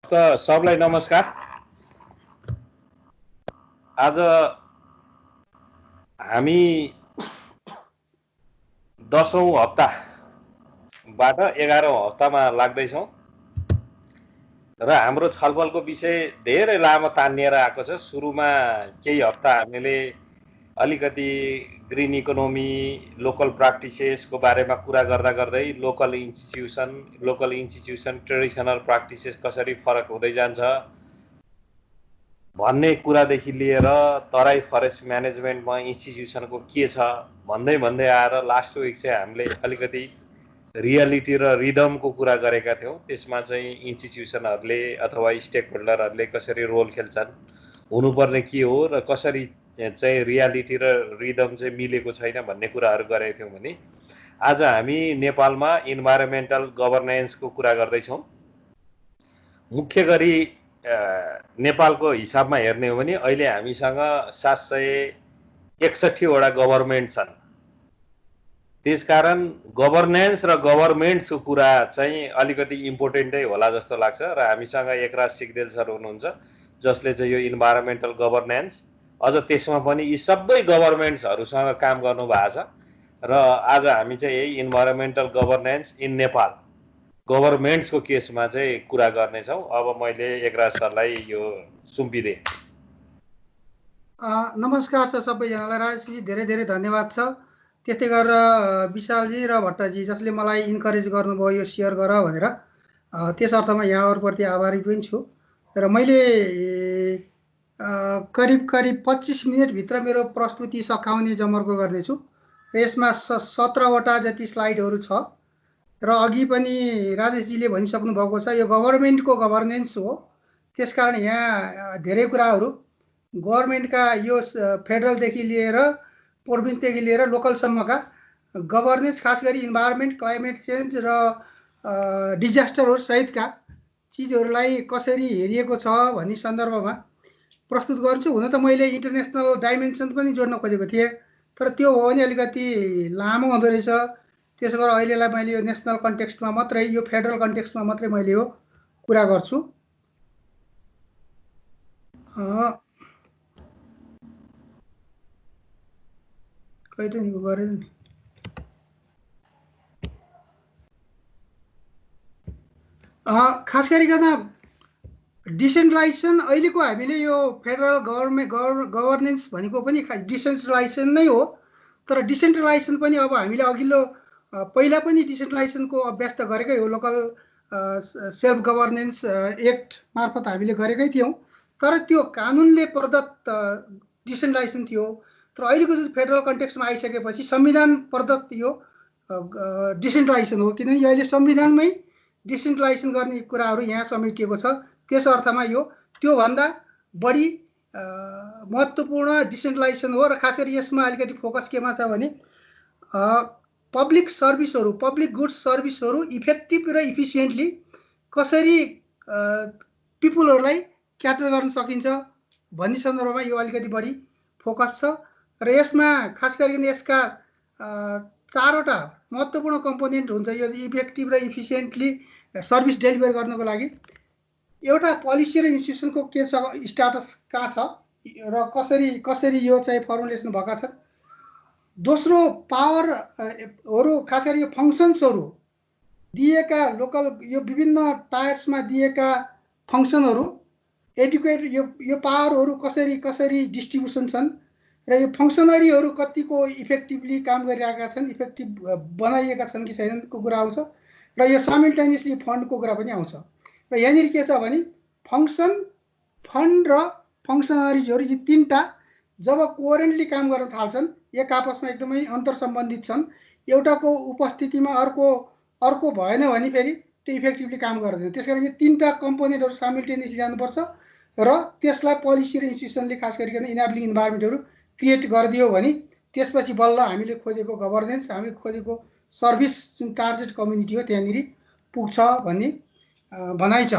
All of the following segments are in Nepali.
सबलाई नमस्कार। आज हामी 10औं हप्ताबाट 11औं हप्तामा लाग्दैछौँ र हाम्रो छलफलको विषय धेरै लामो तानिएर आएको छ। सुरुमा केही हप्ता हामीले अलिकति ग्रीन इकोनोमी, लोकल प्र्याक्टिसेसको बारेमा कुरा गर्दा गर्दै लोकल इन्स्टिट्युसन ट्रेडिसनल प्र्याक्टिसेस कसरी फरक हुँदै जान्छ भन्ने कुरादेखि लिएर तराई फरेस्ट म्यानेजमेन्टमा इन्स्टिट्युसनको के छ भन्दै भन्दै आएर लास्ट विक चाहिँ हामीले अलिकति रियालिटी र रिदमको कुरा गरेका थियौँ। त्यसमा चाहिँ इन्स्टिट्युसनहरूले अथवा स्टेक होल्डरहरूले कसरी रोल खेल्छन्, हुनुपर्ने के हो र कसरी चाहिँ रियालिटी र रिदम चाहिँ मिलेको छैन भन्ने कुराहरू गरेका थियौँ भने आज हामी नेपालमा इन्भाइरोमेन्टल गभर्नेन्सको कुरा गर्दैछौँ। मुख्य गरी नेपालको हिसाबमा हेर्ने हो भने अहिले हामीसँग 761 वटा गभर्मेन्ट छन्। त्यसकारण गभर्नेन्स र गभर्मेन्ट्सको कुरा चाहिँ अलिकति इम्पोर्टेन्टै होला जस्तो लाग्छ र हामीसँग एकराज सिग्देल सर हुनुहुन्छ जसले चाहिँ यो इन्भाइरोमेन्टल गभर्नेन्स अझ त्यसमा पनि यी सबै गभर्मेन्ट्सहरूसँग काम गर्नुभएको छ र आज हामी चाहिँ यही इन्भाइरोमेन्टल गभर्नेन्स इन नेपाल गभर्मेन्ट्सको केसमा चाहिँ कुरा गर्नेछौँ। अब मैले एकराज सरलाई यो सुम्पिदिएँ। नमस्कार छ सबैजनालाई। राजेशजी धेरै धेरै धन्यवाद छ। त्यस्तै गरेर विशालजी र भट्टजी जसले मलाई इन्करेज गर्नुभयो यो सेयर गर भनेर, त्यस अर्थमा यहाँहरूप्रति आभारी पनि छु। र मैले करिब 25 मिनटभित्र मेरो प्रस्तुति सकाउने जमर्को गर्नेछु र यसमा 17 वटा जति स्लाइडहरू छ र अघि पनि राजेशजीले भनिसक्नु भएको छ यो गभर्मेन्टको गभर्नेन्स हो। त्यसकारण यहाँ धेरै कुराहरू गभर्मेन्टका यो फेडरलदेखि लिएर प्रोभिन्सदेखि लिएर लोकलसम्मका गभर्नेन्स, खास गरी इन्भाइरोमेन्ट, क्लाइमेट चेन्ज र डिजास्टरहरू सहितका चिजहरूलाई कसरी हेरिएको छ भन्ने सन्दर्भमा प्रस्तुत गर्छु। हुन त मैले इन्टरनेसनल डाइमेन्सन पनि जोड्न खोजेको थिएँ, तर त्यो हो भने अलिकति लामो हुँदो रहेछ। त्यसो भएर अहिलेलाई मैले यो नेसनल कन्टेक्स्टमा मात्रै, यो फेडरल कन्टेक्स्टमा मात्रै मैले यो कुरा गर्छु। कहिले नि गरेन नि। खास गरिकन डिसेन्ट्रलाइजेसन अहिलेको हामीले यो फेडरल गभर्नेन्स भनेको पनि डिसेन्ट्रलाइजेसन नै हो, तर डिसेन्ट्रलाइजेसन पनि अब हामीले अघिल्लो पहिला पनि डिसेन्ट्रलाइजेसनको अभ्यास त गरेकै हो। लोकल सेल्फ गभर्नेन्स एक्ट मार्फत हामीले गरेकै थियौँ, तर त्यो कानुनले प्रदत्त डिसेन्ट्रलाइजेसन थियो। तर अहिलेको जुन फेडरल कन्टेक्स्टमा आइसकेपछि संविधान प्रदत्त यो डिसेन्ट्रलाइजेसन हो, किनभने अहिले संविधानमै डिसेन्ट्रलाइजेसन गर्ने कुराहरू यहाँ समेटिएको छ। त्यस अर्थमा यो त्योभन्दा बढी महत्त्वपूर्ण डिसेन्ट्रलाइजेसन हो। र खास गरी यसमा अलिकति फोकस केमा छ भने पब्लिक सर्भिसहरू, पब्लिक गुड्स सर्भिसहरू इफेक्टिभ र इफिसियन्टली कसरी पिपुलहरूलाई क्याटर गर्न सकिन्छ भन्ने सन्दर्भमा यो अलिकति बढी फोकस छ। र यसमा खास गरिकन यसका 4वटा महत्त्वपूर्ण कम्पोनेन्ट हुन्छ यो इफेक्टिभ र इफिसियन्टली सर्भिस डेलिभर गर्नको लागि। एउटा पोलिसी र इन्स्टिट्युसनको के छ, स्ट्याटस कहाँ छ र कसरी यो चाहिँ फर्मुलेसन भएका छन्। दोस्रो पावरहरू, खास गरी यो फङ्सन्सहरू दिएका लोकल यो विभिन्न टायर्समा दिएका फङ्सनहरू एडुकेट, यो पावरहरू कसरी डिस्ट्रिब्युसन छन् र यो फङ्सनरीहरू कतिको इफेक्टिभली काम गरिरहेका छन्, इफेक्टिभ बनाइएका छन् कि छैननको कुरा आउँछ। र यो साइमल्टेनियसली फन्डको कुरा पनि आउँछ। र यहाँनिर के छ भने फङ्सन, फन्ड र फङ्सनरिजहरू यी तीनटा जब कोहेरेन्टली काम गर्न थाल्छन्, एक आपसमा एकदमै अन्तर सम्बन्धित छन्, एउटाको उपस्थितिमा अर्को भएन भने फेरि त्यो इफेक्टिभली काम गर्दैन। त्यसकारण यो तीनटा कम्पोनेन्टहरू साइमल्टेनियसली जानुपर्छ र त्यसलाई पोलिसी र इन्स्टिट्युसनले खास गरिकन इनाब्लिङ इन्भाइरोमेन्टहरू क्रिएट गरिदियो भने त्यसपछि बल्ल हामीले खोजेको गभर्नेन्स, हामीले खोजेको सर्भिस जुन टार्गेट कम्युनिटी हो त्यहाँनिर पुग्छ भन्ने भनाइ छ।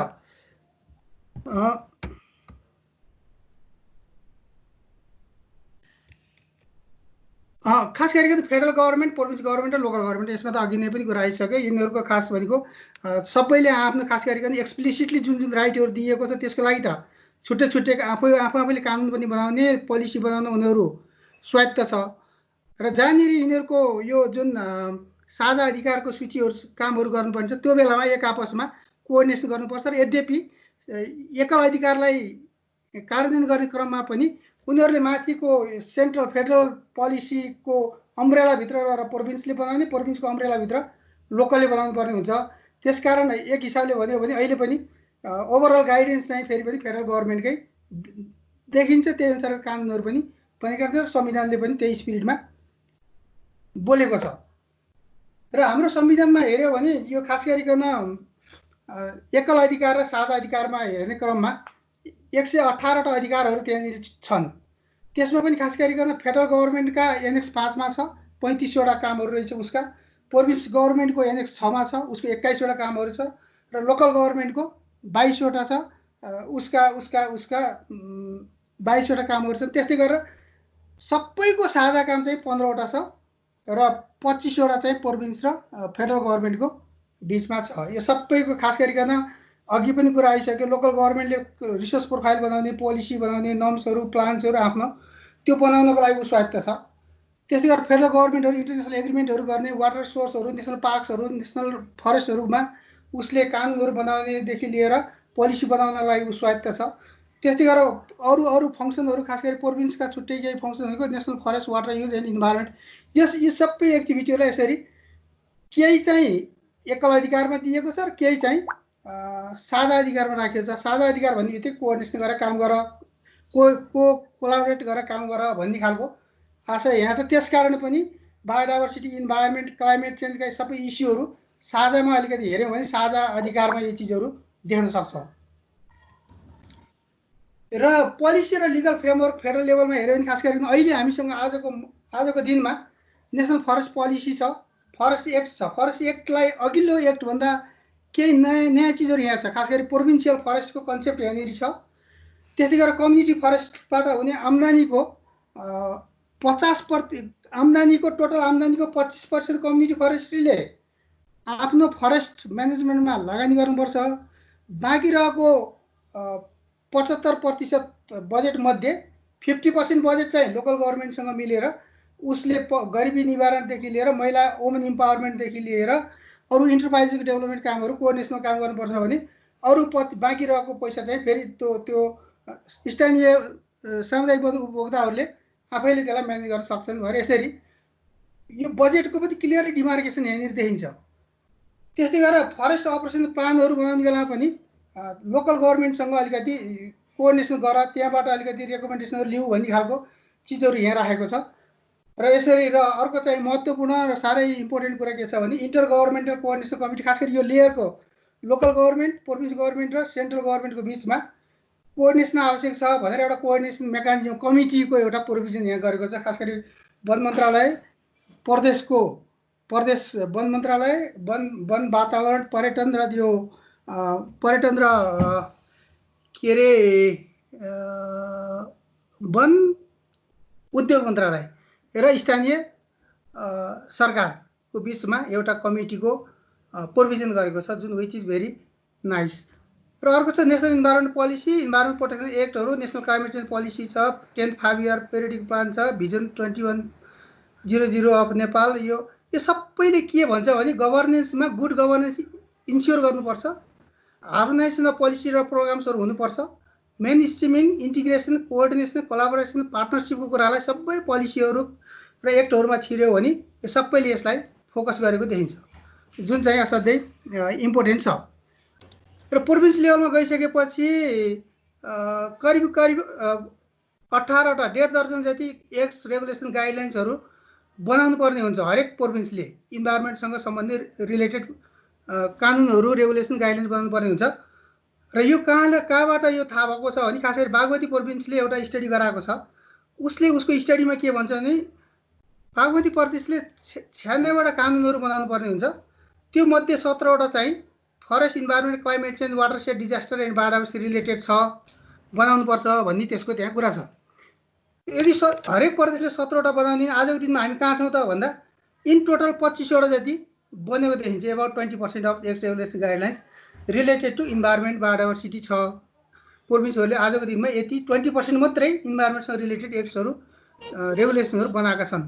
खास गरिकन फेडरल गभर्मेन्ट, प्रोभिन्स गभर्मेन्ट र लोकल गभर्मेन्ट, यसमा त अघि नै पनि कुरा आइसक्यो। यिनीहरूको खास भनेको सबैले आफ्नो खास गरिकन एक्सप्लिसिटली जुन जुन राइटहरू दिएको छ त्यसको लागि त छुट्टै छुट्टै आफैले कानुन पनि बनाउने पोलिसी बनाउन उनीहरू स्वायत्त छ र जहाँनिर यिनीहरूको यो जुन साझा अधिकारको सूचीहरू कामहरू गर्नुपर्छ त्यो बेलामा एक आपसमा कोअर्डिनेसन गर्नुपर्छ र यद्यपि एकल अधिकारलाई कार्यान्वयन गर्ने क्रममा पनि उनीहरूले माथिको सेन्ट्रल फेडरल पोलिसीको अम्ब्रेलाभित्र रहेर प्रोभिन्सले बनाउने प्रोभिन्सको अम्ब्रेलाभित्र लोकलले बनाउनु पर्ने हुन्छ। त्यसकारण एक हिसाबले भन्यो भने अहिले पनि ओभरअल गाइडेन्स चाहिँ फेरि पनि फेडरल गभर्मेन्टकै देखिन्छ, त्यही अनुसारको कानुनहरू पनि बनेका छ, संविधानले पनि त्यही स्पिरिटमा बोलेको छ। र हाम्रो संविधानमा हेऱ्यो भने यो खास गरिकन एकल अधिकार र साझा अधिकारमा हेर्ने क्रममा 118 अधिकारहरू त्यहाँनिर छन्। त्यसमा पनि खास गरिकन फेडरल गभर्मेन्टका एनेक्स 5 मा छ 35वटा कामहरू रहेछ उसका, प्रोभिन्स गभर्मेन्टको एनेक्स 6 मा छ उसको 21वटा कामहरू छ र लोकल गभर्मेन्टको 22वटा छ उसका 22वटा कामहरू छन्। त्यस्तै गरेर सबैको साझा काम चाहिँ 15वटा छ र 25वटा चाहिँ प्रोभिन्स र फेडरल गभर्मेन्टको बिचमा छ। यो सबैको खास गरिकन अघि पनि कुरा आइसक्यो, लोकल गभर्मेन्टले रिसोर्स प्रोफाइल बनाउने, पोलिसी बनाउने, नर्म्सहरू प्लान्सहरू आफ्नो त्यो बनाउनको लागि स्वायत्त छ। त्यस्तै गरेर फेडरल गभर्मेन्टहरू इन्टरनेसनल एग्रिमेन्टहरू गर्ने, वाटर सोर्सहरू, नेसनल पार्क्सहरू, नेसनल फरेस्टहरूमा उसले कानुनहरू बनाउनेदेखि लिएर पोलिसी बनाउनको लागि स्वायत्त छ। त्यस्तै गरेर अरू फङ्सनहरू खास गरी प्रोभिन्सका छुट्टै केही फङ्सनहरूको national forest, water use and environment, यी सबै एक्टिभिटीहरूलाई यसरी केही चाहिँ एकल अधिकारमा दिएको छ र केही चाहिँ साझा अधिकारमा राखिएको छ। साझा अधिकार भन्ने बित्तिकै कोअर्डिनेसन गरेर काम गर, कोलाबोरेट गरेर काम गर भन्ने खालको आशा यहाँ छ। त्यसकारण पनि बायोडाइभर्सिटी, इन्भाइरोमेन्ट, क्लाइमेट चेन्जका सबै इस्युहरू साझामा अलिकति हेऱ्यौँ भने साझा अधिकारमा यी चिजहरू देख्न सक्छौँ। र पोलिसी र लिगल फ्रेमवर्क फेडरल लेभलमा हेऱ्यो भने खास गरी अहिले हामीसँग आजको दिनमा नेसनल फरेस्ट पोलिसी छ, फरेस्ट एक्ट छ। फरेस्ट एक्टलाई अघिल्लो एक्टभन्दा केही नयाँ चिजहरू यहाँ छ। खास गरी प्रोभिन्सियल फरेस्टको कन्सेप्ट यहाँनिर छ। त्यस्तै गरेर कम्युनिटी फरेस्टबाट हुने आम्दानीको 50% आम्दानीको टोटल आम्दानीको 25% कम्युनिटी फरेस्ट्रीले आफ्नो फरेस्ट म्यानेजमेन्टमा लगानी गर्नुपर्छ। बाँकी रहेको 75% बजेट मध्ये 50% बजेट चाहिँ लोकल गभर्मेन्टसँग मिलेर उसले गरिबी निवारणदेखि लिएर महिला वुमन इम्पावरमेन्टदेखि लिएर अरू इन्टरप्राइजको डेभलपमेन्ट कामहरू कोअर्डिनेसनमा काम गर्नुपर्छ भने अरू बाँकी रहेको पैसा चाहिँ फेरि त्यो स्थानीय सामुदायिक वन उपभोक्ताहरूले आफैले त्यसलाई म्यानेज गर्न सक्छन् भनेर यसरी यो बजेटको पनि क्लियरली डिमार्केसन यहाँनिर देखिन्छ। त्यस्तै गरेर फरेस्ट अपरेसन प्लानहरू बनाउने बेलामा पनि लोकल गभर्मेन्टसँग अलिकति कोअर्डिनेसन गर, त्यहाँबाट अलिकति रेकमेन्डेसनहरू लिऊ भन्ने खालको चिजहरू यहाँ राखेको छ। र यसरी र अर्को चाहिँ महत्त्वपूर्ण र साह्रै इम्पोर्टेन्ट कुरा के छ भने इन्टर गभर्मेन्टल कोअर्डिनेसन कमिटी, खास गरी यो लेयरको लोकल गभर्मेन्ट, प्रोभिन्स गभर्मेन्ट र सेन्ट्रल गभर्मेन्टको बिचमा कोअर्डिनेसन आवश्यक छ भनेर एउटा कोअर्डिनेसन मेकानिजम कमिटीको एउटा प्रोभिजन यहाँ गरेको छ। खास गरी वन मन्त्रालय, प्रदेश वन मन्त्रालय, वन वातावरण, पर्यटन र यो पर्यटन र के अरे वन उद्योग मन्त्रालय र स्थानीय सरकारको बिचमा एउटा कमिटीको प्रोभिजन गरेको छ, जुन विच इज भेरी नाइस। र अर्को छ national environment policy, environment protection एक्टहरू, नेसनल क्लाइमेट चेन्ज पोलिसी छ, 10th 5-year पेरियोडिक प्लान छ, भिजन 2100 अफ नेपाल। यो सबैले के भन्छ भने गभर्नेन्समा गुड गभर्नेन्स इन्स्योर गर्नुपर्छ, हार्मोनाइजेसन अफ पोलिसी र प्रोग्राम्सहरू हुनुपर्छ, mainstreaming, integration, coordination, collaboration, पार्टनरसिपको कुरालाई सबै पोलिसीहरू र एक्टहरूमा छिर्यो भने यो सबैले यसलाई फोकस गरेको देखिन्छ, जुन चाहिँ असाध्यै इम्पोर्टेन्ट छ। र प्रोभिन्स लेभलमा गइसकेपछि करिब 18वटा 1.5 दर्जन जति एक्ट्स, रेगुलेसन, गाइडलाइन्सहरू बनाउनु पर्ने हुन्छ। हरेक प्रोभिन्सले इन्भाइरोमेन्टसँग सम्बन्धित रिलेटेड कानुनहरू, रेगुलेसन, गाइडलाइन्स बनाउनु पर्ने हुन्छ। र यो कहाँबाट यो थाहा भएको छ भने खास गरी बागमती प्रोभिन्सले एउटा स्टडी गराएको छ। उसको स्टडीमा के भन्छ भने बागमती प्रदेशले 96वटा कानुनहरू बनाउनु पर्ने हुन्छ। त्यो मध्ये 17वटा चाहिँ forest, environment, climate change, watershed disaster and biodiversity related छ, बनाउनुपर्छ भन्ने त्यसको त्यहाँ कुरा छ। यदि हरेक प्रदेशले 17वटा बनाउने, आजको दिनमा हामी कहाँ छौँ त भन्दा इन टोटल 25वटा जति बनेको देखिन्छ about 20% of act regulation guidelines related to environment biodiversity छ। प्रोभिन्सहरूले आजको दिनमा यति 20% मात्रै इन्भाइरोमेन्टसँग रिलेटेड एक्ट्सहरू रेगुलेसनहरू बनाएका छन्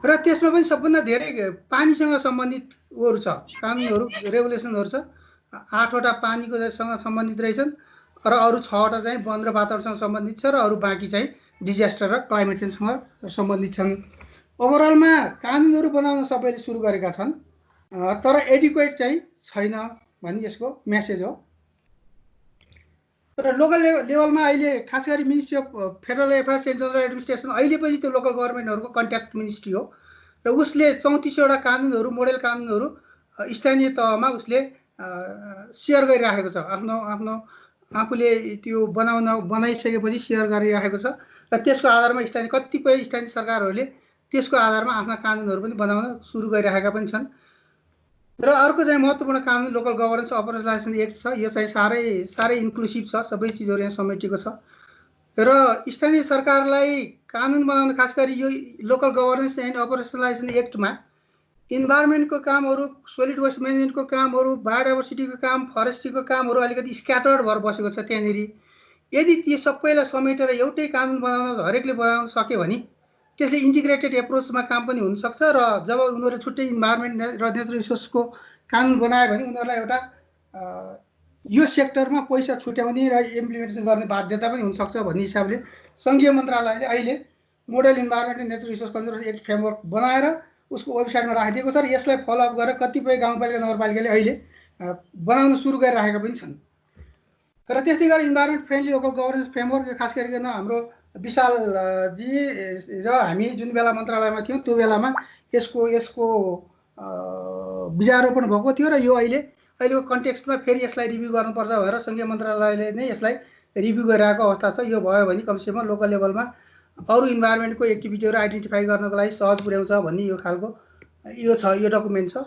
र त्यसमा पनि सबभन्दा धेरै पानीसँग सम्बन्धित उहरू छ, कानुनहरू रेगुलेसनहरू छ। 8वटा पानीकोसँग सम्बन्धित रहेछन् र अरू 6वटा चाहिँ वन र वातावरणसँग सम्बन्धित छ र अरू बाँकी चाहिँ डिजास्टर र क्लाइमेट चेन्जसँग सम्बन्धित छन्। ओभरअलमा कानुनहरू बनाउन सबैले सुरु गरेका छन्, तर एडिक्वेट चाहिँ छैन भन्ने यसको मेसेज हो। र लोकल लेभलमा अहिले खास गरी ministry of federal affairs and general administration अहिले पनि त्यो लोकल गभर्मेन्टहरूको कन्ट्याक्ट मिनिस्ट्री हो र उसले 34वटा कानुनहरू, मोडेल कानुनहरू स्थानीय तहमा उसले सेयर गरिराखेको छ। आफूले त्यो बनाइसकेपछि सेयर गरिराखेको छ र त्यसको आधारमा कतिपय स्थानीय सरकारहरूले त्यसको आधारमा आफ्ना कानुनहरू पनि बनाउन सुरु गरिराखेका पनि छन्। र अर्को चाहिँ महत्त्वपूर्ण कानुन लोकल गभर्नेन्स अपरेसनलाइजेसन एक्ट छ। यो चाहिँ साह्रै इन्क्लुसिभ छ, सबै चिजहरू यहाँ समेटिएको छ र स्थानीय सरकारलाई कानुन बनाउन खास गरी यो लोकल गभर्नेन्स एन्ड अपरेसनलाइजेसन एक्टमा इन्भाइरोमेन्टको कामहरू, सोलिड वेस्ट म्यानेजमेन्टको कामहरू, बायोडाइभर्सिटीको काम, फरेस्ट्रीको कामहरू अलिकति स्क्याटर्ड भएर बसेको छ त्यहाँनिर। यदि ती सबैलाई समेटेर एउटै कानुन बनाउन हरेकले बनाउन सक्यो भने त्यसले इन्टिग्रेटेड एप्रोचमा काम पनि हुनसक्छ र जब उनीहरूले छुट्टै इन्भाइरोमेन्ट र नेचरल रिसोर्सको कानुन बनायो भने उनीहरूलाई एउटा यो सेक्टरमा पैसा छुट्याउने र इम्प्लिमेन्टेसन गर्ने बाध्यता पनि हुनसक्छ भन्ने हिसाबले सङ्घीय मन्त्रालयले अहिले model environment and natural resource conservation act framework बनाएर उसको वेबसाइटमा राखिदिएको छ र यसलाई फलोअप गरेर कतिपय गाउँपालिका नगरपालिकाले अहिले बनाउन सुरु गरिराखेका पनि छन्। र त्यस्तै गरी environment friendly local governance framework खास गरिकन हाम्रो विशालजी र हामी जुन बेला मन्त्रालयमा थियौँ त्यो बेलामा यसको बीजारोपण भएको थियो र यो अहिलेको कन्टेक्स्टमा फेरि यसलाई रिभ्यू गर्नुपर्छ भनेर सङ्घीय मन्त्रालयले नै यसलाई रिभ्यू गरिरहेको अवस्था छ। यो भयो भने कमसेकम लोकल लेभलमा अरू इन्भाइरोमेन्टको एक्टिभिटीहरू आइडेन्टिफाई गर्नको लागि सहज पुर्याउँछ भन्ने यो खालको यो डकुमेन्ट छ।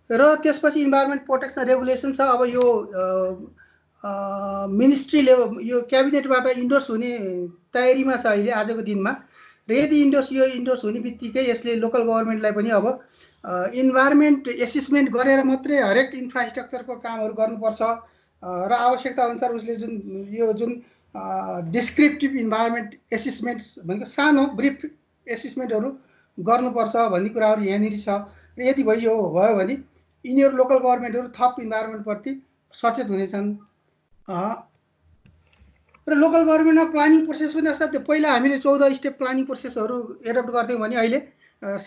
र त्यसपछि इन्भाइरोमेन्ट प्रोटेक्सन रेगुलेसन छ। अब यो मिनिस्ट्री लेभल यो क्याबिनेटबाट इन्डोर्स हुने तयारीमा छ अहिले आजको दिनमा र यदि इन्डोर्स हुने बित्तिकै यसले लोकल गभर्मेन्टलाई पनि अब इन्भाइरोमेन्ट एसेसमेन्ट गरेर मात्रै हरेक इन्फ्रास्ट्रक्चरको कामहरू गर्नुपर्छ र आवश्यकता अनुसार उसले जुन डिस्क्रिप्टिभ इन्भाइरोमेन्ट एसेसमेन्ट्स भनेको सानो ब्रिफ एसेसमेन्टहरू गर्नुपर्छ भन्ने कुराहरू यहाँनिर छ। र यदि भयो भने यिनीहरू लोकल गभर्मेन्टहरू थप इन्भाइरोमेन्टप्रति सचेत हुनेछन्। र लोकल गभर्मेन्टमा प्लानिङ प्रोसेस पनि असाध्यै पहिला हामीले 14 स्टेप प्लानिङ प्रोसेसहरू एडप्ट गर्थ्यौँ भने अहिले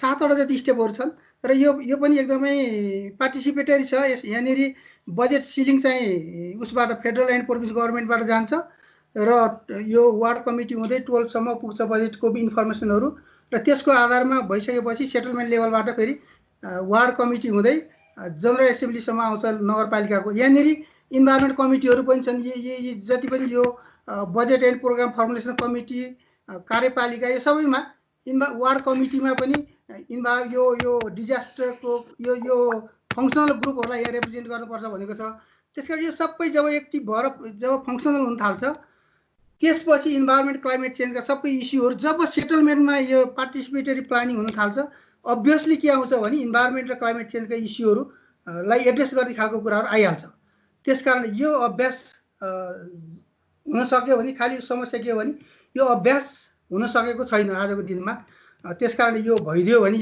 7वटा जति स्टेपहरू छन् र यो पनि एकदमै पार्टिसिपेटरी छ। यहाँनिर बजेट सिलिङ चाहिँ उसबाट फेडरल एन्ड प्रोभिन्स गभर्मेन्टबाट जान्छ र यो वार्ड कमिटी हुँदै 12सम्म पुग्छ बजेटको इन्फर्मेसनहरू र त्यसको आधारमा भइसकेपछि सेटलमेन्ट लेभलबाट फेरि वार्ड कमिटी हुँदै जनरल एसेम्ब्लीसम्म आउँछ नगरपालिकाको। यहाँनिर इन्भाइरोमेन्ट कमिटीहरू पनि छन्। यी जति पनि यो budget and programme formulation committee, कार्यपालिका यो सबैमा वार्ड कमिटीमा पनि यो डिजास्टरको यो फङ्सनल ग्रुपहरूलाई यहाँ रिप्रेजेन्ट गर्नुपर्छ भनेको छ। त्यसकारण यो सबै जब एक्टिभ भएर जब फङ्सनल हुन थाल्छ त्यसपछि इन्भाइरोमेन्ट क्लाइमेट चेन्जका सबै इस्युहरू जब सेटलमेन्टमा यो पार्टिसिपेटरी प्लानिङ हुन थाल्छ अभियसली के आउँछ भने इन्भाइरोमेन्ट र क्लाइमेट चेन्जका इस्युहरूलाई एड्रेस गर्ने खालको कुराहरू आइहाल्छ। त्यसकारण यो अभ्यास हुन सक्यो भने खालि समस्या के हो भने यो अभ्यास हुन सकेको छैन आजको दिनमा। त्यसकारण यो भइदियो भने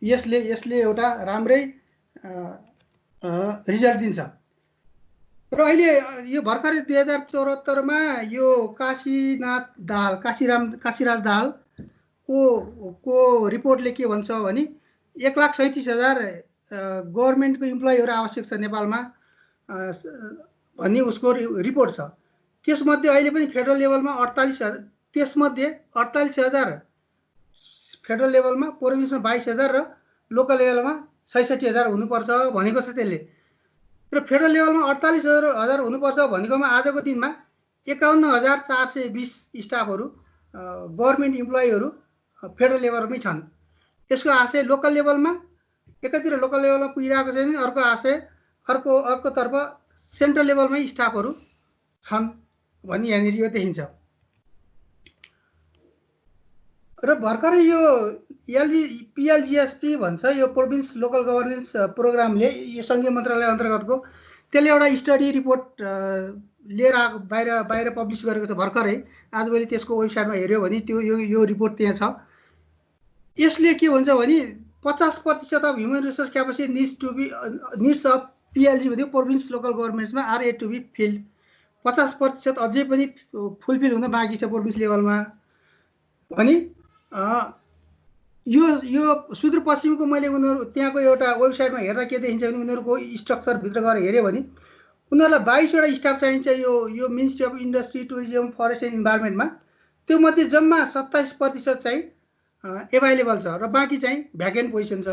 यसले एउटा राम्रै रिजल्ट दिन्छ। र अहिले यो भर्खरै 2074मा यो काशीराज दाहालको रिपोर्टले के भन्छ भने 1,37,000 गभर्मेन्टको इम्प्लोइहरू आवश्यक छ नेपालमा भन्ने उसको रिपोर्ट छ। त्यसमध्ये अहिले पनि फेडरल लेभलमा 48,000, त्यसमध्ये 48,000 फेडरल लेभलमा, प्रोभिन्समा 22,000 र लोकल लेभलमा 66,000 हुनुपर्छ भनेको छ त्यसले। र फेडरल लेभलमा 48,000 हुनुपर्छ भनेकोमा आजको दिनमा 51,420 स्टाफहरू गभर्मेन्ट इम्प्लोइहरू फेडरल लेभलमै छन्। यसको आशय लोकल लेभलमा एकातिर लोकल लेभलमा पुगिरहेको छैन, अर्कोतर्फ सेन्ट्रल लेभलमै स्टाफहरू छन् भन्ने यहाँनिर यो देखिन्छ। र भर्खरै यो पिएलजिएसपी भन्छ यो प्रोभिन्स लोकल गभर्नेन्स प्रोग्रामले यो सङ्घीय मन्त्रालय अन्तर्गतको त्यसले एउटा स्टडी रिपोर्ट लिएर आएको बाहिर पब्लिस गरेको छ भर्खरै। आजभोलि त्यसको वेबसाइटमा हेऱ्यो भने त्यो यो रिपोर्ट त्यहाँ छ। यसले के भन्छ भने 50% of human resource capacity needs of PLG भन्यो प्रोभिन्स लोकल गभर्मेन्ट्समा are a to be filled. 50% अझै पनि फुलफिल हुन बाँकी छ प्रोभिन्स लेभलमा भने यो सुदूरपश्चिमको मैले उनीहरू त्यहाँको एउटा वेबसाइटमा हेर्दा के देखिन्छ भने उनीहरूको स्ट्रक्चरभित्र गएर हेऱ्यो भने उनीहरूलाई 22वटा स्टाफ चाहिन्छ यो ministry of industry tourism forest and इन्भाइरोमेन्टमा। त्यो मध्ये जम्मा 27% चाहिँ एभाइलेबल छ र बाँकी चाहिँ भ्याकेन्ट पोजिसन छ।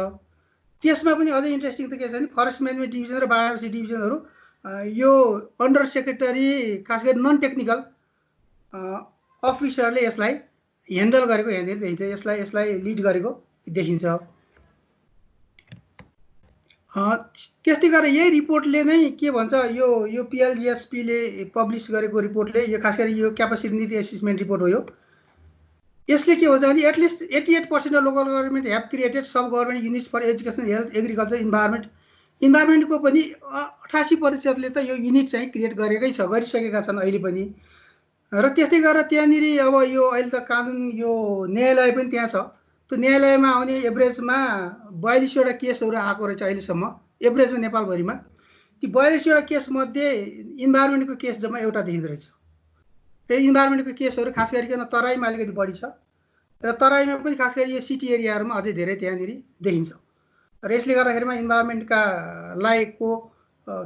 त्यसमा पनि अझै इन्ट्रेस्टिङ त के छ भने फरेस्ट म्यानेजमेन्ट डिभिजन र बायोडाइभर्सिटी डिभिजनहरू यो अन्डर सेक्रेटरी खास गरी नन टेक्निकल अफिसरले यसलाई ह्यान्डल गरेको यहाँनिर देखिन्छ। यसलाई लिड गरेको देखिन्छ। त्यस्तै गरेर यही रिपोर्टले नै के भन्छ यो पिएलजिएसपीले पब्लिस गरेको रिपोर्टले यो खास गरी यो क्यापासिटी निड एसेसमेन्ट रिपोर्ट हो। यसले के भन्छ भने at least 88% of local government have created sub government units for education health agriculture इन्भाइरोमेन्टको पनि 88%ले त यो युनिट चाहिँ क्रिएट गरिसकेका छन् अहिले पनि। र त्यस्तै गरेर त्यहाँनिर अब यो अहिले त कानुन यो न्यायालय पनि त्यहाँ छ। त्यो न्यायालयमा आउने एभरेजमा 42वटा केसहरू आएको रहेछ अहिलेसम्म एभरेजमा नेपालभरिमा। ती 42वटा केसमध्ये इन्भाइरोमेन्टको केस जम्मा एउटा देखिँदो रहेछ। र इन्भाइरोमेन्टको केसहरू खास गरिकन तराईमा अलिकति बढी छ र तराईमा पनि खास गरी यो सिटी एरियाहरूमा अझै धेरै त्यहाँनिर देखिन्छ। र यसले गर्दाखेरिमा इन्भाइरोमेन्टका लायकको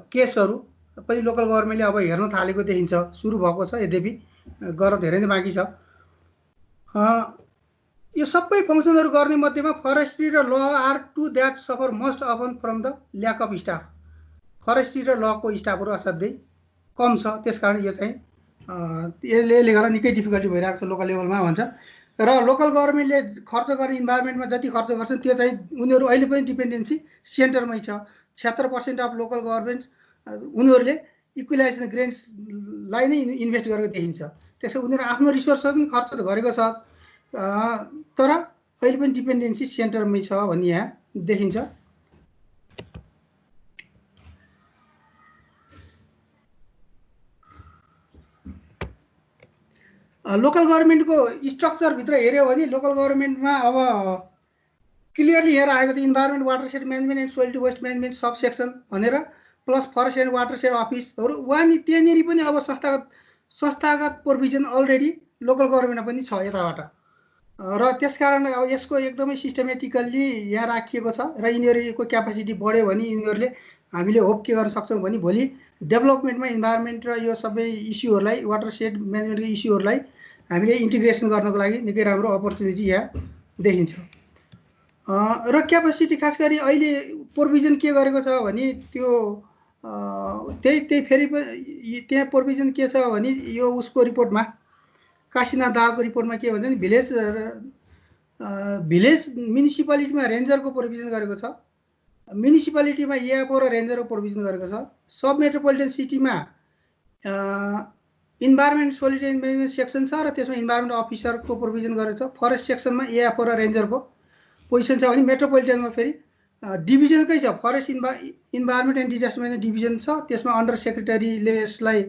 केसहरू पनि लोकल गभर्मेन्टले अब हेर्न थालेको देखिन्छ। सुरु भएको छ यद्यपि गर्न धेरै नै बाँकी छ। यो सबै फङ्सनहरू गर्ने मध्येमा फरेस्ट्री र law are two that suffer most often from the lack of staff. Forestry र लको स्टाफहरू असाध्यै कम छ। त्यसकारण यो चाहिँ यसले गर्दा निकै डिफिकल्टी भइरहेको छ लोकल लेभलमा भन्छ। र लोकल गभर्मेन्टले खर्च गर्ने इन्भाइरोमेन्टमा जति खर्च गर्छन् त्यो चाहिँ उनीहरू अहिले पनि डिपेन्डेन्सी सेन्टरमै छ। 76% अफ लोकल गभर्मेन्ट उनीहरूले इक्विलाइजेसन ग्रेन्ट्सलाई नै इन्भेस्ट गरेको देखिन्छ। त्यसो उनीहरू आफ्नो रिसोर्सहरू पनि खर्च गरेको छ तर अहिले पनि डिपेन्डेन्सी सेन्टरमै छ भन्ने यहाँ देखिन्छ। लोकल गभर्मेन्टको स्ट्रक्चरभित्र हेऱ्यो भने लोकल गभर्मेन्टमा अब क्लियरली हेरेर आएको छ environment watershed management and soil to waste management sub section भनेर प्लस फरेस्ट एन्ड वाटरसेड अफिसहरू वहाँ त्यहाँनिर पनि अब संस्थागत प्रोभिजन अलरेडी लोकल गभर्मेन्टमा पनि छ यताबाट। र त्यसकारण अब यसको एकदमै सिस्टमेटिकल्ली यहाँ राखिएको छ र यिनीहरूको क्यापासिटी बढ्यो भने यिनीहरूले हामीले होप के गर्न सक्छौँ भने भोलि डेभलपमेन्टमा इन्भाइरोमेन्ट र यो सबै इस्युहरूलाई वाटरसेड म्यानेजमेन्टको इस्युहरूलाई हामीले इन्टिग्रेसन गर्नको लागि निकै राम्रो अपर्च्युनिटी यहाँ देखिन्छ। र क्यापासिटी खास गरी अहिले प्रोभिजन के गरेको छ भने त्यो त्यही फेरि त्यहाँ प्रोभिजन के छ भने यो उसको रिपोर्टमा काशीनाथ दाहालको रिपोर्टमा के भन्छ नि भिलेज म्युनिसिपालिटीमा रेन्जरको प्रोभिजन गरेको छ। म्युनिसिपालिटीमा एएफओ र रेन्जरको प्रोभिजन गरेको छ। सब मेट्रोपोलिटन सिटीमा इन्भाइरोमेन्ट सोलिड म्यानेजमेन्ट सेक्सन छ र त्यसमा इन्भाइरोमेन्ट अफिसरको प्रोभिजन गरेको छ। फरेस्ट सेक्सनमा एएफओ र रेन्जरको पोजिसन छ भने मेट्रोपोलिटनमा फेरि डिभिजनकै छ। Forest environment and disaster management division छ। त्यसमा अन्डर सेक्रेटरीले यसलाई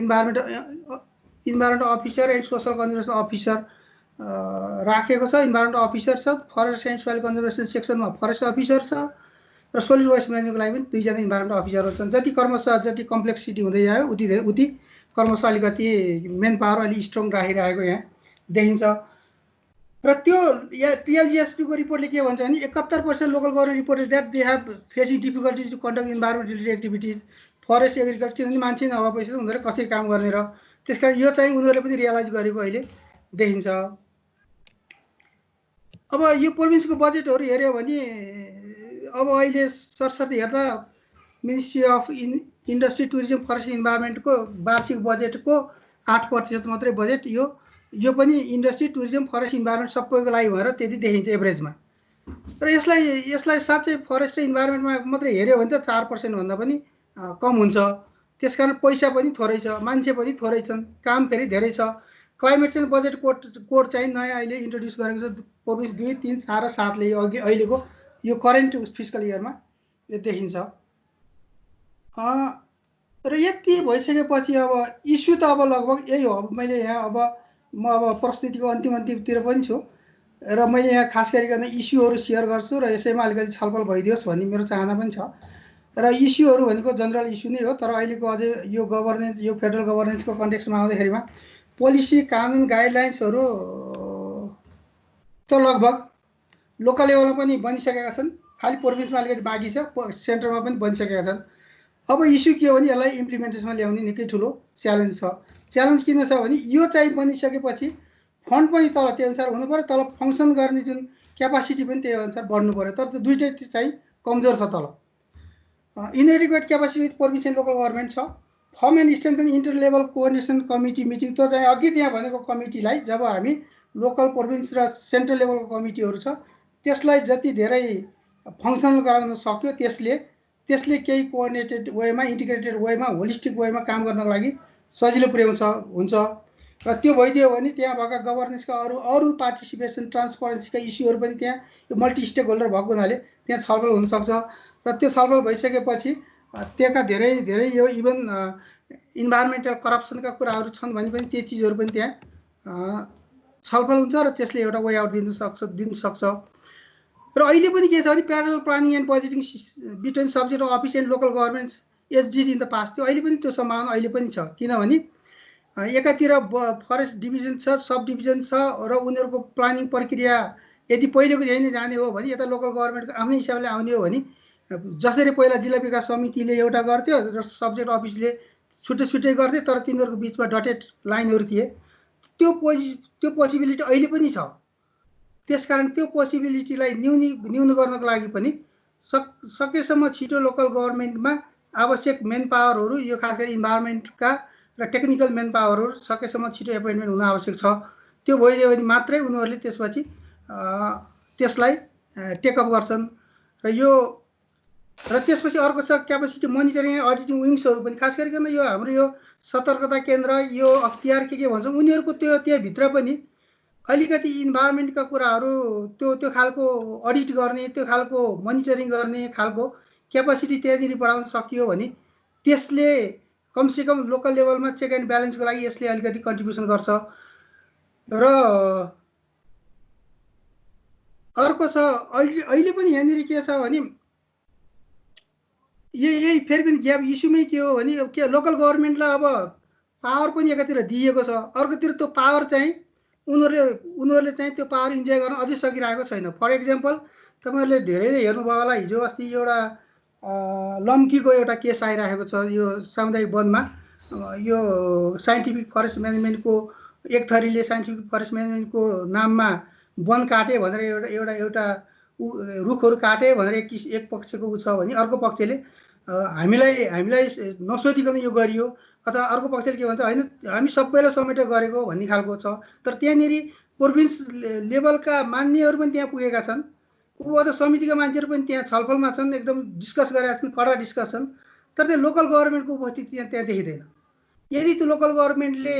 environment officer and social conservation officer राखेको छ। इन्भाइरोमेन्ट अफिसर छ। फरेस्ट एन्ड सोइल कन्जर्भेसन सेक्सनमा फरेस्ट अफिसर छ र सोलिड वेस्ट म्यानेजमेन्टको लागि पनि 2जना इन्भाइरोमेन्ट अफिसरहरू छन्। जति क्रमशः जति कम्प्लेक्सिटी हुँदै आयो उति क्रमशः अलिकति मेन पावर अलिक स्ट्रङ राखिरहेको यहाँ देखिन्छ। र त्यो पिएलजिएसपीको रिपोर्टले के भन्छ भने 71% local government reported that they have facing difficulties to conduct environment related activities forest agriculture किनभने मान्छे नभएपछि उनीहरूले कसरी काम गर्ने र त्यसकारण यो चाहिँ उनीहरूले पनि रियलाइज गरेको अहिले देखिन्छ। अब यो प्रोभिन्सको बजेटहरू हेऱ्यो भने अब अहिले सरसर्ती हेर्दा ministry of industry tourism forest इन्भाइरोमेन्टको वार्षिक बजेटको 8% मात्रै बजेट यो पनि इन्डस्ट्री टुरिज्म फरेस्ट इन्भाइरोमेन्ट सबैको लागि भएर त्यति देखिन्छ एभरेजमा। र यसलाई साँच्चै फरेस्ट र इन्भाइरोमेन्टमा मात्रै हेऱ्यो भने त 4% भन्दा पनि कम हुन्छ। त्यसकारण पैसा पनि थोरै छ, मान्छे पनि थोरै छन्, काम फेरि धेरै छ। क्लाइमेट चेन्ज बजेट कोड चाहिँ नयाँ अहिले इन्ट्रोड्युस गरेको छ प्रोभिन्स 2, 3, 4 र 7ले अहिलेको यो करेन्ट फिस्कल इयरमा यो देखिन्छ। र यति भइसकेपछि अब इस्यु त अब लगभग यही हो। मैले यहाँ म प्रस्तुतिको अन्तिमतिर पनि छु र मैले यहाँ खास गरिकन इस्युहरू सेयर गर्छु र यसैमा अलिकति छलफल भइदियोस् भन्ने मेरो चाहना पनि छ। र इस्युहरू भनेको जनरल इस्यु नै हो, तर अहिलेको अझै यो गभर्नेन्स, यो फेडरल गभर्नेन्सको कन्टेक्स्टमा आउँदाखेरिमा पोलिसी, कानुन, गाइडलाइन्सहरू त लगभग लोकल लेभलमा पनि बनिसकेका छन्, खालि प्रोभिन्समा अलिकति बाँकी छ, सेन्टरमा पनि बनिसकेका छन्। अब इस्यु के हो भने यसलाई इम्प्लिमेन्टेसनमा ल्याउने निकै ठुलो च्यालेन्ज छ। च्यालेन्ज किन छ भने यो चाहिँ बनिसकेपछि फन्ड पनि तल त्यो अनुसार हुनु पर्यो, तल फङ्सन गर्ने जुन क्यापासिटी पनि त्यही अनुसार बढ्नु पर्यो, तर त्यो दुइटै चाहिँ कमजोर छ। तल inadequate capacity province and local government छ। Firm and strengthen inter level coordination committee meeting, त्यो चाहिँ अघि त्यहाँ भनेको कमिटीलाई जब हामी लोकल, प्रोभिन्स र सेन्ट्रल लेभलको कमिटीहरू छ त्यसलाई जति धेरै फङ्सनल गराउन सक्यो त्यसले केही कोअर्डिनेटेड वेमा, इन्टिग्रेटेड वेमा, होलिस्टिक वेमा काम गर्नको लागि सजिलो पुर्याउँछ हुन्छ। र त्यो भइदियो भने त्यहाँ भएका गभर्नेन्सका अरू पार्टिसिपेसन, ट्रान्सपरेन्सीका इस्युहरू पनि त्यहाँ मल्टी स्टेक होल्डर भएको हुनाले त्यहाँ छलफल हुनसक्छ। र त्यो छलफल भइसकेपछि त्यहाँका धेरै यो इभन इन्भाइरोमेन्टल करप्सनका कुराहरू छन् भने पनि त्यो चिजहरू पनि त्यहाँ छलफल हुन्छ र त्यसले एउटा वे आउट दिन सक्छ। र अहिले पनि के छ भने parallel planning and budgeting between subject office and local governments as did in the past, त्यो अहिले पनि त्यो सम्भावना अहिले पनि छ। किनभने एकातिर फरेस्ट डिभिजन छ, सब डिभिजन छ र उनीहरूको प्लानिङ प्रक्रिया यदि पहिलेको यही नै जाने हो भने यता लोकल गभर्मेन्टको आफ्नै हिसाबले आउने हो भने जसरी पहिला जिल्ला विकास समितिले एउटा गर्थ्यो र सब्जेक्ट अफिसले छुट्टै गर्थे, तर तिनीहरूको बिचमा डटेड लाइनहरू थिए, त्यो पोसिबिलिटी अहिले पनि छ। त्यसकारण त्यो पोसिबिलिटीलाई न्यून गर्नको लागि पनि सकेसम्म छिटो लोकल गभर्मेन्टमा आवश्यक मेन पावरहरू, यो खास गरी इन्भाइरोमेन्टका र टेक्निकल मेन पावरहरू सकेसम्म छिटो एपोइन्टमेन्ट हुन आवश्यक छ। त्यो भइदियो भने मात्रै उनीहरूले त्यसपछि त्यसलाई टेकअप गर्छन्। र त्यसपछि अर्को छ क्यापासिटी मोनिटरिङ एन्ड अडिटिङ विङ्सहरू पनि, खास गरिकन यो हाम्रो यो सतर्कता केन्द्र, यो अख्तियार के भन्छौँ, उनीहरूको त्यहाँभित्र पनि अलिकति इन्भाइरोमेन्टका कुराहरू त्यो खालको अडिट गर्ने, त्यो खालको मोनिटरिङ गर्ने खालको क्यापासिटी त्यहाँनिर बढाउन सकियो भने त्यसले कमसेकम लोकल लेभलमा चेक एन्ड ब्यालेन्सको लागि यसले अलिकति कन्ट्रिब्युसन गर्छ। र अर्को छ अहिले पनि यहाँनिर के छ भने यही फेरि पनि ग्याप इस्युमै के हो भने के लोकल गभर्मेन्टलाई अब पावर पनि एकातिर दिएको छ, अर्कोतिर त्यो पावर चाहिँ उनीहरूले चाहिँ त्यो पावर इन्जोय गर्न अझै सकिरहेको छैन। फर इक्जाम्पल तपाईँहरूले धेरैले हेर्नुभयो होला, हिजो अस्ति एउटा लम्कीको एउटा केस आइरहेको छ यो सामुदायिक वनमा। यो साइन्टिफिक फरेस्ट म्यानेजमेन्टको एक थरीले साइन्टिफिक फरेस्ट म्यानेजमेन्टको नाममा वन काटे भनेर एउटा रुखहरू काटे भनेर एक पक्षको उ छ भने अर्को पक्षले हामीलाई नसोधिकन यो गरियो, अथवा अर्को पक्षले के भन्छ होइन हामी सबैलाई समेटेर गरेको भन्ने खालको छ। तर त्यहाँनिर प्रोभिन्स लेभलका मान्नेहरू पनि त्यहाँ पुगेका छन्, अथवा समितिका मान्छेहरू पनि त्यहाँ छलफलमा छन्, एकदम डिस्कस गरेका छन्, कडा डिस्कसन। तर त्यो लोकल गभर्मेन्टको उपस्थिति त्यहाँ देखिँदैन। यदि त्यो लोकल गभर्मेन्टले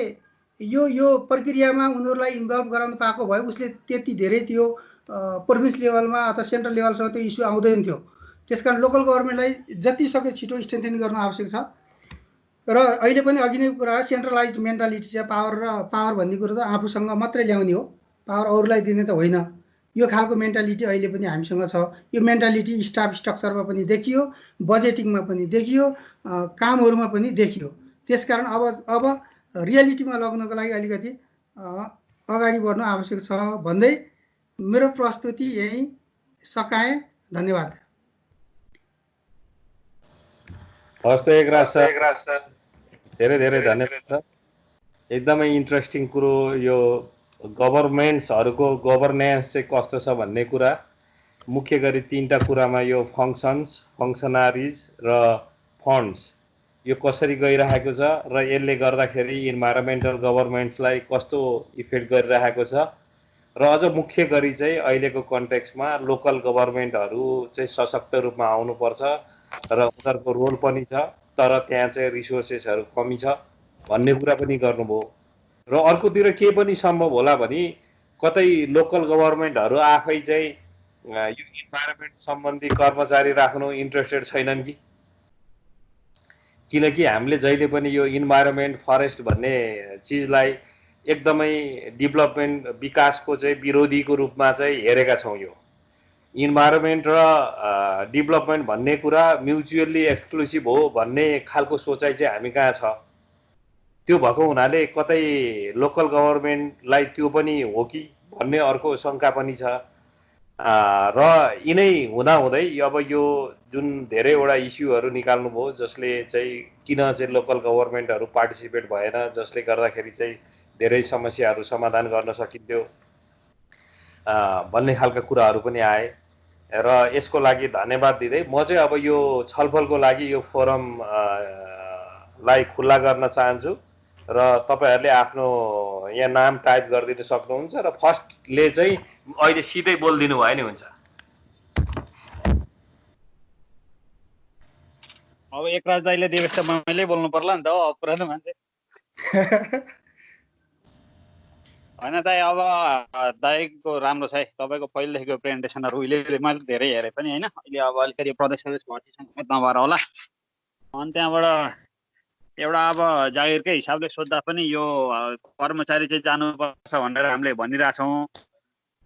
यो प्रक्रियामा उनीहरूलाई इन्भल्भ गराउन पाएको भए उसले त्यति धेरै त्यो प्रोभिन्स लेभलमा अथवा सेन्ट्रल लेभलसम्म त्यो इस्यु आउँदैन थियो। त्यसकारण लोकल गभर्मेन्टलाई जति सक्यो छिटो स्ट्रेन्थेन गर्न आवश्यक छ। र अहिले पनि अघि नै कुरा सेन्ट्रलाइज मेन्टालिटी छ, पावर भन्ने कुरो त आफूसँग मात्रै ल्याउने हो, पावर अरूलाई दिने त होइन। यो खालको मेन्टालिटी अहिले पनि हामीसँग छ। यो मेन्टालिटी स्टाफ स्ट्रक्चरमा पनि देखियो, बजेटिङमा पनि देखियो, कामहरूमा पनि देखियो। त्यसकारण अब रियालिटीमा लग्नको लागि अलिकति अगाडि बढ्नु आवश्यक छ भन्दै मेरो प्रस्तुति यही सकाएँ। धन्यवाद। हस् त एकराज सर, धेरै धन्यवाद छ। एकदमै इन्ट्रेस्टिङ कुरो यो गभर्मेन्ट्सहरूको गभर्नेन्स चाहिँ कस्तो छ भन्ने कुरा, मुख्य गरी 3टा कुरामा यो फङ्सन्स, फङ्सनारिज र फन्ड्स यो कसरी गइरहेको छ र यसले गर्दाखेरि इन्भाइरोमेन्टल गभर्मेन्ट्सलाई कस्तो इफेक्ट गरिरहेको छ, र अझ मुख्य गरी चाहिँ अहिलेको कन्टेक्स्टमा लोकल गभर्मेन्टहरू चाहिँ सशक्त रूपमा आउनुपर्छ र उनीहरूको रोल पनि छ, तर त्यहाँ चाहिँ रिसोर्सेसहरू कमी छ भन्ने कुरा पनि गर्नुभयो। र अर्कोतिर के पनि सम्भव होला भने कतै लोकल गभर्मेन्टहरू आफै चाहिँ यो इन्भाइरोमेन्ट सम्बन्धी कर्मचारी राख्नु इन्ट्रेस्टेड छैनन् कि, किनकि हामीले जहिले पनि यो इन्भाइरोमेन्ट फरेस्ट भन्ने चिजलाई एकदमै डेभलपमेन्ट विकासको चाहिँ विरोधीको रूपमा चाहिँ हेरेका छौँ। यो इन्भाइरोमेन्ट र डेभलपमेन्ट भन्ने कुरा म्युचुअल्ली एक्सक्लुसिभ हो भन्ने खालको सोचाइ चाहिँ हामी कहाँ छ। त्यो भएको हुनाले कतै लोकल गभर्मेन्टलाई त्यो पनि हो कि भन्ने अर्को शङ्का पनि छ। र यिनै हुँदाहुँदै अब यो जुन धेरैवटा इस्युहरू निकाल्नुभयो जसले चाहिँ किन चाहिँ लोकल गभर्मेन्टहरू पार्टिसिपेट भएन, जसले गर्दाखेरि चाहिँ धेरै समस्याहरू समाधान गर्न सकिन्थ्यो भन्ने खालका कुराहरू पनि आए। र यसको लागि धन्यवाद दिँदै म चाहिँ अब यो छलफलको लागि यो फोरम लाई खुल्ला गर्न चाहन्छु र तपाईहरुले आफ्नो यहाँ नाम टाइप गरिदिन सक्नुहुन्छ र फर्स्टले चाहिँ अहिले सिधै बोलिदिनु भयो नि हुन्छ। अब एकराज दाइले दिएपछि त मैले बोल्नु पर्ला नि त हो पुरानो मान्छे हैन दाइ। अब दाइको राम्रो छ है, तपाईको पहिलेदेखिको प्रेजेन्टेसनहरु उहिले मैले धेरै हेरे पनि हैन। अहिले अब अलिकति प्रदेश घटिसकेको नभएर होला। अनि त्यहाँबाट एउटा अब जागिरकै हिसाबले सोच्दा पनि यो कर्मचारी चाहिँ जानुपर्छ भनेर हामीले भनिरहेछौँ।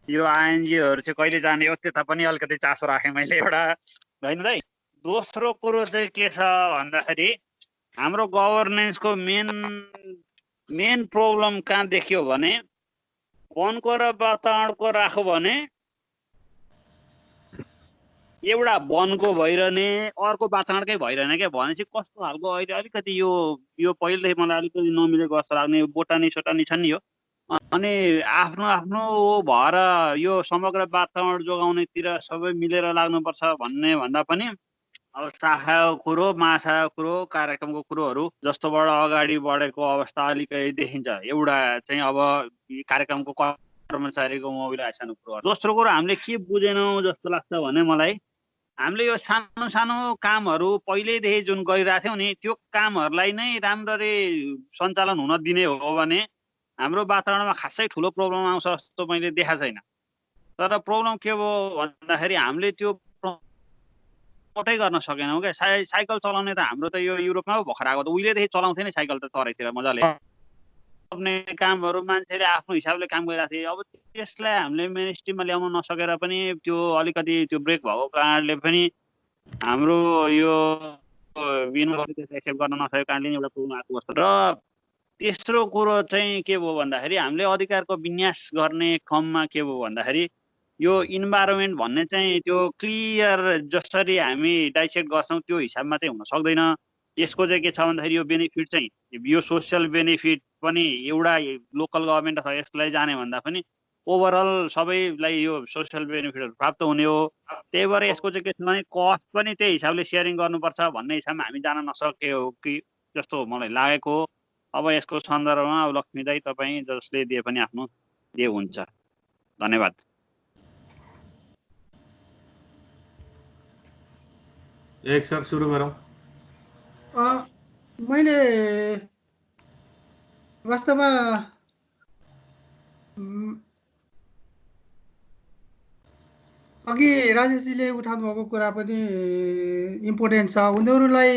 यो आइएनजीहरु चाहिँ कहिले जाने हो त्यता पनि अलिकति चासो राखेँ मैले एउटा हैन दाइ। दोस्रो कुरो चाहिँ के छ भन्दाखेरि हाम्रो गभर्नेन्सको मेन प्रब्लम कहाँ देखियो भने वनको र वातावरणको राख्यो भने एउटा वनको भइरहने अर्को वातावरणकै भइरहने के भनेपछि कस्तो खालको अहिले अलिकति यो पहिलेदेखि मलाई अलिकति नमिलेको जस्तो लाग्ने बोटानी सोटानी छन् नि यो। अनि आफ्नो आफ्नो भएर यो समग्र वातावरण जोगाउनेतिर सबै मिलेर लाग्नुपर्छ भन्ने भन्दा पनि अब शाखाको कुरो महाशाखाको कुरो कार्यक्रमको कुरोहरू जस्तोबाट अगाडि बढेको अवस्था अलिकति देखिन्छ। एउटा चाहिँ अब कार्यक्रमको कर्मचारीको मोबिलाइजेसनको कुरो। दोस्रो कुरो हामीले के बुझेनौँ जस्तो लाग्छ भने मलाई हामीले यो सानो सानो कामहरू पहिल्यैदेखि जुन गरिरहेको थियौँ नि त्यो कामहरूलाई नै राम्ररी सञ्चालन हुन दिने हो भने हाम्रो वातावरणमा खासै ठुलो प्रब्लम आउँछ जस्तो मैले देखाएको छैन। तर प्रब्लम के हो भन्दाखेरि हामीले त्यो प्रमोटै गर्न सकेनौँ क्या। साइकल चलाउने त हाम्रो त यो युरोपमा पो भर्खर आएको, त उहिलेदेखि चलाउँथे नि साइकल त तराईतिर मजाले। अपने कामहरू मान्छेले आफ्नो हिसाबले काम गरिरहेको थिए। अब त्यसलाई हामीले मेन स्ट्रिममा ल्याउन नसकेर पनि त्यो अलिकति त्यो ब्रेक भएको कारणले पनि हाम्रो यो युनिभर्सिटीले एक्सेप्ट गर्न नसकेको कारणले एउटा प्रब्लम आएको जस्तो। र तेस्रो कुरो चाहिँ के भयो भन्दाखेरि हामीले अधिकारको विन्यास गर्ने क्रममा के भयो भन्दाखेरि यो इन्भाइरोमेन्ट भन्ने चाहिँ त्यो क्लियर जसरी हामी डाइसेक्ट गर्छौँ त्यो हिसाबमा चाहिँ हुन सक्दैन। यसको चाहिँ के छ भन्दाखेरि यो बेनिफिट चाहिँ यो सोसियल बेनिफिट पनि एउटा लोकल गभर्मेन्ट छ यसलाई जाने भन्दा पनि ओभरअल सबैलाई यो सोसियल बेनिफिटहरू प्राप्त हुने हो। त्यही भएर यसको चाहिँ के छ भने कस्ट पनि त्यही हिसाबले सेयरिङ गर्नुपर्छ भन्ने हिसाबमा हामी जान नसक्यो कि जस्तो मलाई लागेको। अब यसको सन्दर्भमा अब लक्ष्मी दाइ तपाईँ जसले दिए पनि आफ्नो दिए हुन्छ। धन्यवाद। एक सर सुरु गरौँ। मैले वास्तवमा अघि राजेशजीले उठाउनु भएको कुरा पनि इम्पोर्टेन्ट छ। उनीहरूलाई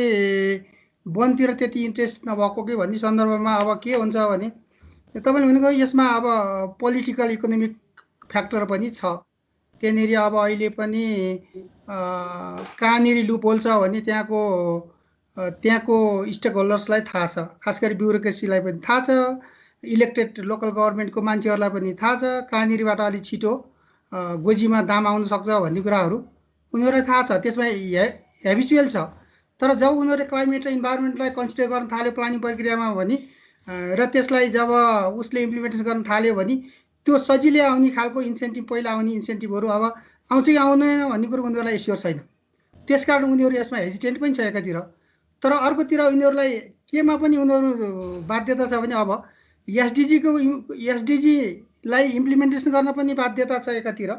वनतिर त्यति इन्ट्रेस्ट नभएको कि भन्ने सन्दर्भमा अब के हुन्छ भने तपाईँले भनेको यसमा अब पोलिटिकल इकोनोमिक फ्याक्टर पनि छ। त्यहाँनिर अब अहिले पनि कहाँनिर लुप होल छ भने त्यहाँको स्टेक होल्डर्सलाई थाहा छ, खास गरी ब्युरोक्रेसीलाई पनि थाहा छ, इलेक्टेड लोकल गभर्मेन्टको मान्छेहरूलाई पनि थाहा छ कहाँनिरबाट अलिक छिटो गोजीमा दाम आउन सक्छ भन्ने कुराहरू उनीहरूलाई थाहा छ। त्यसमा हेबिचुअल छ। तर जब उनीहरूले क्लाइमेट र इन्भाइरोमेन्टलाई कन्सिडर गर्न थाल्यो प्लानिङ प्रक्रियामा भने र त्यसलाई जब उसले इम्प्लिमेन्टेसन गर्न थाल्यो भने त्यो सजिलै आउने खालको इन्सेन्टिभ पहिला आउने इन्सेन्टिभहरू अब आउँछ कि आउँदैन भन्ने कुरो उनीहरूलाई एस्योर छैन। त्यसकारण उनीहरू यसमा हेजिटेन्ट पनि छ एकातिर। तर अर्कोतिर उनीहरूलाई केमा पनि उनीहरू बाध्यता छ भने अब एसडिजीलाई इम्प्लिमेन्टेसन गर्न पनि बाध्यता छ एकातिर।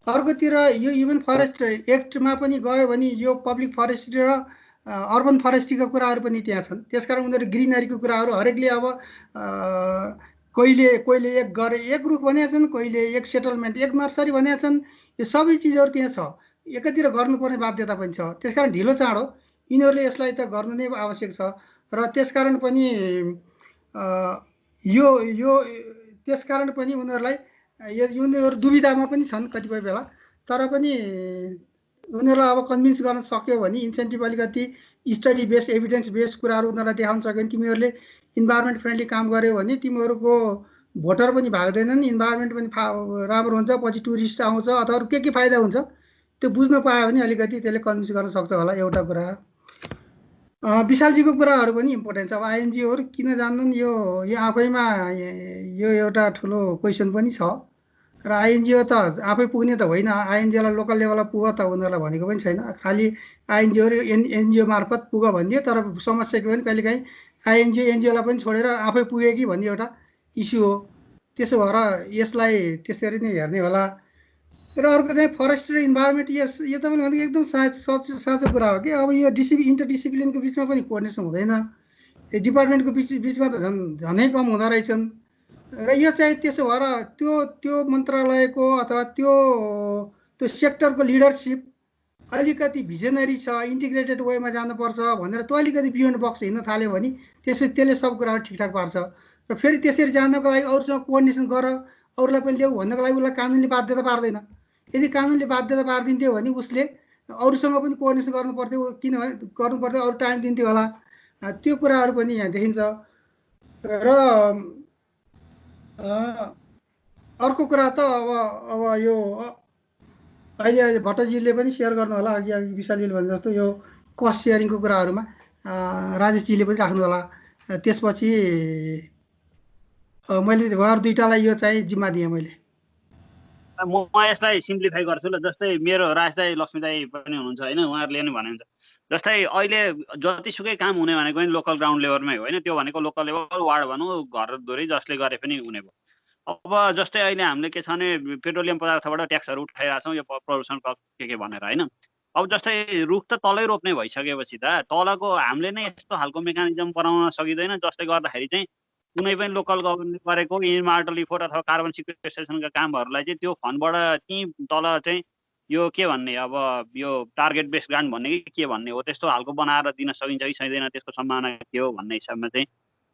अर्कोतिर यो इभन फरेस्ट एक्टमा पनि गयो भने यो पब्लिक फरेस्ट्री र अर्बन फरेस्ट्रीका कुराहरू पनि त्यहाँ छन्। त्यसकारण उनीहरू ग्रिनरीको कुराहरू हरेकले अब कहिले एक घर एक रुख भनेका छन्, कहिले एक सेटलमेन्ट एक नर्सरी भनेका छन्। यो सबै चिजहरू त्यहाँ छ, एकातिर गर्नुपर्ने बाध्यता पनि छ। त्यसकारण ढिलो चाँडो यिनीहरूले यसलाई त गर्नु नै आवश्यक छ र त्यसकारण पनि त्यसकारण पनि उनीहरूलाई उनीहरू दुविधामा पनि छन् कतिपय बेला। तर पनि उनीहरूलाई अब कन्भिन्स गर्न सक्यो भने इन्सेन्टिभ अलिकति स्टडी बेस एभिडेन्स बेस कुराहरू उनीहरूलाई देखाउन सक्यो भने तिमीहरूले इन्भाइरोमेन्ट फ्रेन्डली काम गर्यो भने तिमीहरूको भोटर पनि भाग्दैनन्, इन्भाइरोमेन्ट पनि राम्रो हुन्छ, पछि टुरिस्ट आउँछ अथवा के फाइदा हुन्छ त्यो बुझ्न पायो भने अलिकति त्यसले कन्भिन्स गर्न सक्छ होला। एउटा कुरा विशालजीको कुराहरू पनि इम्पोर्टेन्ट छ। अब आइएनजिओहरू किन जान्दैनन् यो आफैमा यो एउटा ठुलो क्वेसन पनि छ र आइएनजिओ त आफै पुग्ने त होइन, आइएनजिओलाई लोकल लेभलमा पुग त उनीहरूलाई भनेको पनि छैन। खालि आइएनजिओहरू एनजिओ मार्फत पुग भनिदियो, तर समस्या के भने कहिलेकाहीँ आइएनजिओ एनजिओलाई पनि छोडेर आफै पुगे कि भन्ने एउटा इस्यु हो। त्यसो भएर यसलाई त्यसरी नै हेर्ने होला। र अर्को चाहिँ फरेस्ट र इन्भाइरोमेन्ट, यो तपाईँले भनेको एकदम साँचो कुरा हो कि अब यो इन्टरडिसिप्लिनको बिचमा पनि कोअर्डिनेसन हुँदैन, डिपार्टमेन्टको बिचमा त झनै कम हुँदो रहेछन्। र यो चाहिँ त्यसो भएर त्यो मन्त्रालयको अथवा त्यो सेक्टरको लिडरसिप अलिकति भिजनरी छ, इन्टिग्रेटेड वेमा जानुपर्छ भनेर त्यो अलिकति बियोन्ड बक्स हिँड्न थाल्यो भने त्यसले सब कुराहरू ठिकठाक पार्छ। र फेरि त्यसरी जानको लागि अरूसँग कोअर्डिनेसन गर, अरूलाई पनि ल्याऊ भन्नको लागि उसलाई कानुनले बाध्यता पार्दैन। यदि कानुनले बाध्यता पारिदिन्थ्यो भने उसले अरूसँग पनि कोअर्डिनेसन गर्नु पर्थ्यो, किनभने गर्नु पर्थ्यो, अरू टाइम दिन्थ्यो होला। त्यो कुराहरू पनि यहाँ देखिन्छ। र अर्को कुरा त अब यो अहिले भट्टजीले पनि सेयर गर्नु होला, अघि विशालजीले भने जस्तो यो कस्ट सेयरिङको कुराहरूमा राजेशजीले पनि राख्नु होला। त्यसपछि मैले उहाँहरू दुईटालाई यो चाहिँ जिम्मा दिएँ मैले। म यसलाई सिम्प्लिफाई गर्छु ल। जस्तै मेरो राज दाई लक्ष्मी दाई पनि हुनुहुन्छ होइन, उहाँहरूले नि भन्नुहुन्छ जस्तै अहिले जतिसुकै काम हुने भनेको पनि लोकल ग्राउन्ड लेभलमै हो होइन। त्यो भनेको लोकल लेभल वार्ड भनौँ घरधुरी जसले गरे पनि हुने भयो। अब जस्तै अहिले हामीले के छ भने पेट्रोलियम पदार्थबाट ट्याक्सहरू उठाइरहेको छौँ, यो प्रदूषण के भनेर होइन। अब जस्तै रुख त तलै रोप्ने भइसकेपछि त तलको हामीले नै यस्तो खालको मेकानिजम बनाउन सकिँदैन जसले गर्दाखेरि चाहिँ कुनै पनि लोकल गभर्मेन्टले गरेको इन्भाइरोमेन्टल इफोर्ट अथवा कार्बन सिक्वेस्ट्रेसनका कामहरूलाई चाहिँ त्यो फन्डबाट त्यहीँ तल चाहिँ यो के भन्ने अब यो टार्गेट बेस्ड ग्रान्ट भन्ने कि के भन्ने हो त्यस्तो खालको बनाएर दिन सकिन्छ कि सक्दैन, त्यसको सम्भावना के हो भन्ने हिसाबमा चाहिँ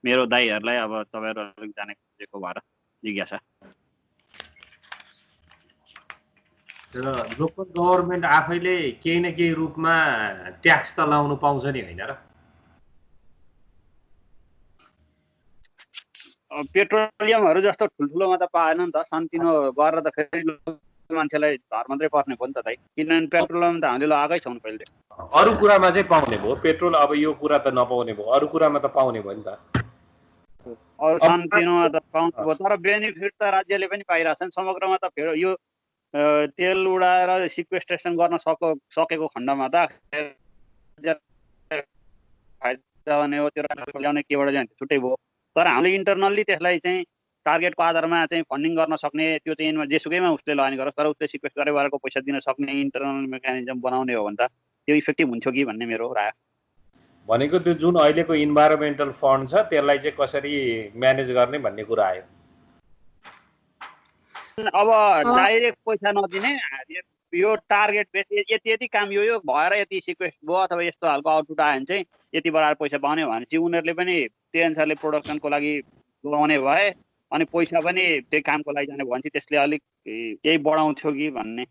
मेरो दाइहरूलाई अब तपाईँहरू अलिक जाने खोजेको भएर जिज्ञासा। र लोकल गभर्मेन्ट आफैले केही न केही रूपमा ट्याक्स त लाउनु पाउँछ नि होइन र? पेट्रोलियमहरू जस्तो ठुल्ठुलोमा त पाएन नि त, सानोतिनो गरेर त फेरि मान्छेलाई धर मात्रै पर्ने भयो नि त दाइ, किनभने पेट्रोलियम त हामीले लगाएकै छौँ पहिले। अरू कुरामा चाहिँ पाउने भयो, पेट्रोल अब यो कुरा त नपाउने भयो, अरू कुरामा त पाउने भयो नि त। अरू सानोतिनोमा त पाउने भयो, तर बेनिफिट त राज्यले पनि पाइरहेछन्। समग्रमा त फेरि यो तेल उडाएर सिक्वेस्ट्रेसन गर्न सकेको खण्डमा त फाइदा हुने हो, त्यो ल्याउने केबाट जान्छ छुट्टै भयो। तर हामीले इन्टरनल्ली त्यसलाई चाहिँ टार्गेटको आधारमा चाहिँ फन्डिङ गर्न सक्ने, त्यो चाहिँ जेसुकैमा उसले लगानी गरोस् तर उसले सिक्वेस्ट गरेर उहाँको पैसा दिन सक्ने इन्टरनल मेकानिजम बनाउने हो भने त त्यो इफेक्टिभ हुन्छ कि भन्ने मेरो राय। भनेको त्यो जुन अहिलेको इन्भाइरोमेन्टल फन्ड छ त्यसलाई चाहिँ कसरी म्यानेज गर्ने भन्ने कुरा आयो। अब डाइरेक्ट पैसा नदिने, यो टार्गेट बेस यति काम यो भएर यति सिक्वेस्ट भयो अथवा यस्तो खालको आउटपुट आयो भने चाहिँ यति बढाएर पैसा पाउने भने चाहिँ उनीहरूले पनि त्यही अनुसारले प्रोडक्सनको लागि लगाउने भए अनि पैसा पनि त्यही कामको लागि जाने भयो भने चाहिँ त्यसले अलिक केही बढाउँथ्यो कि भन्ने।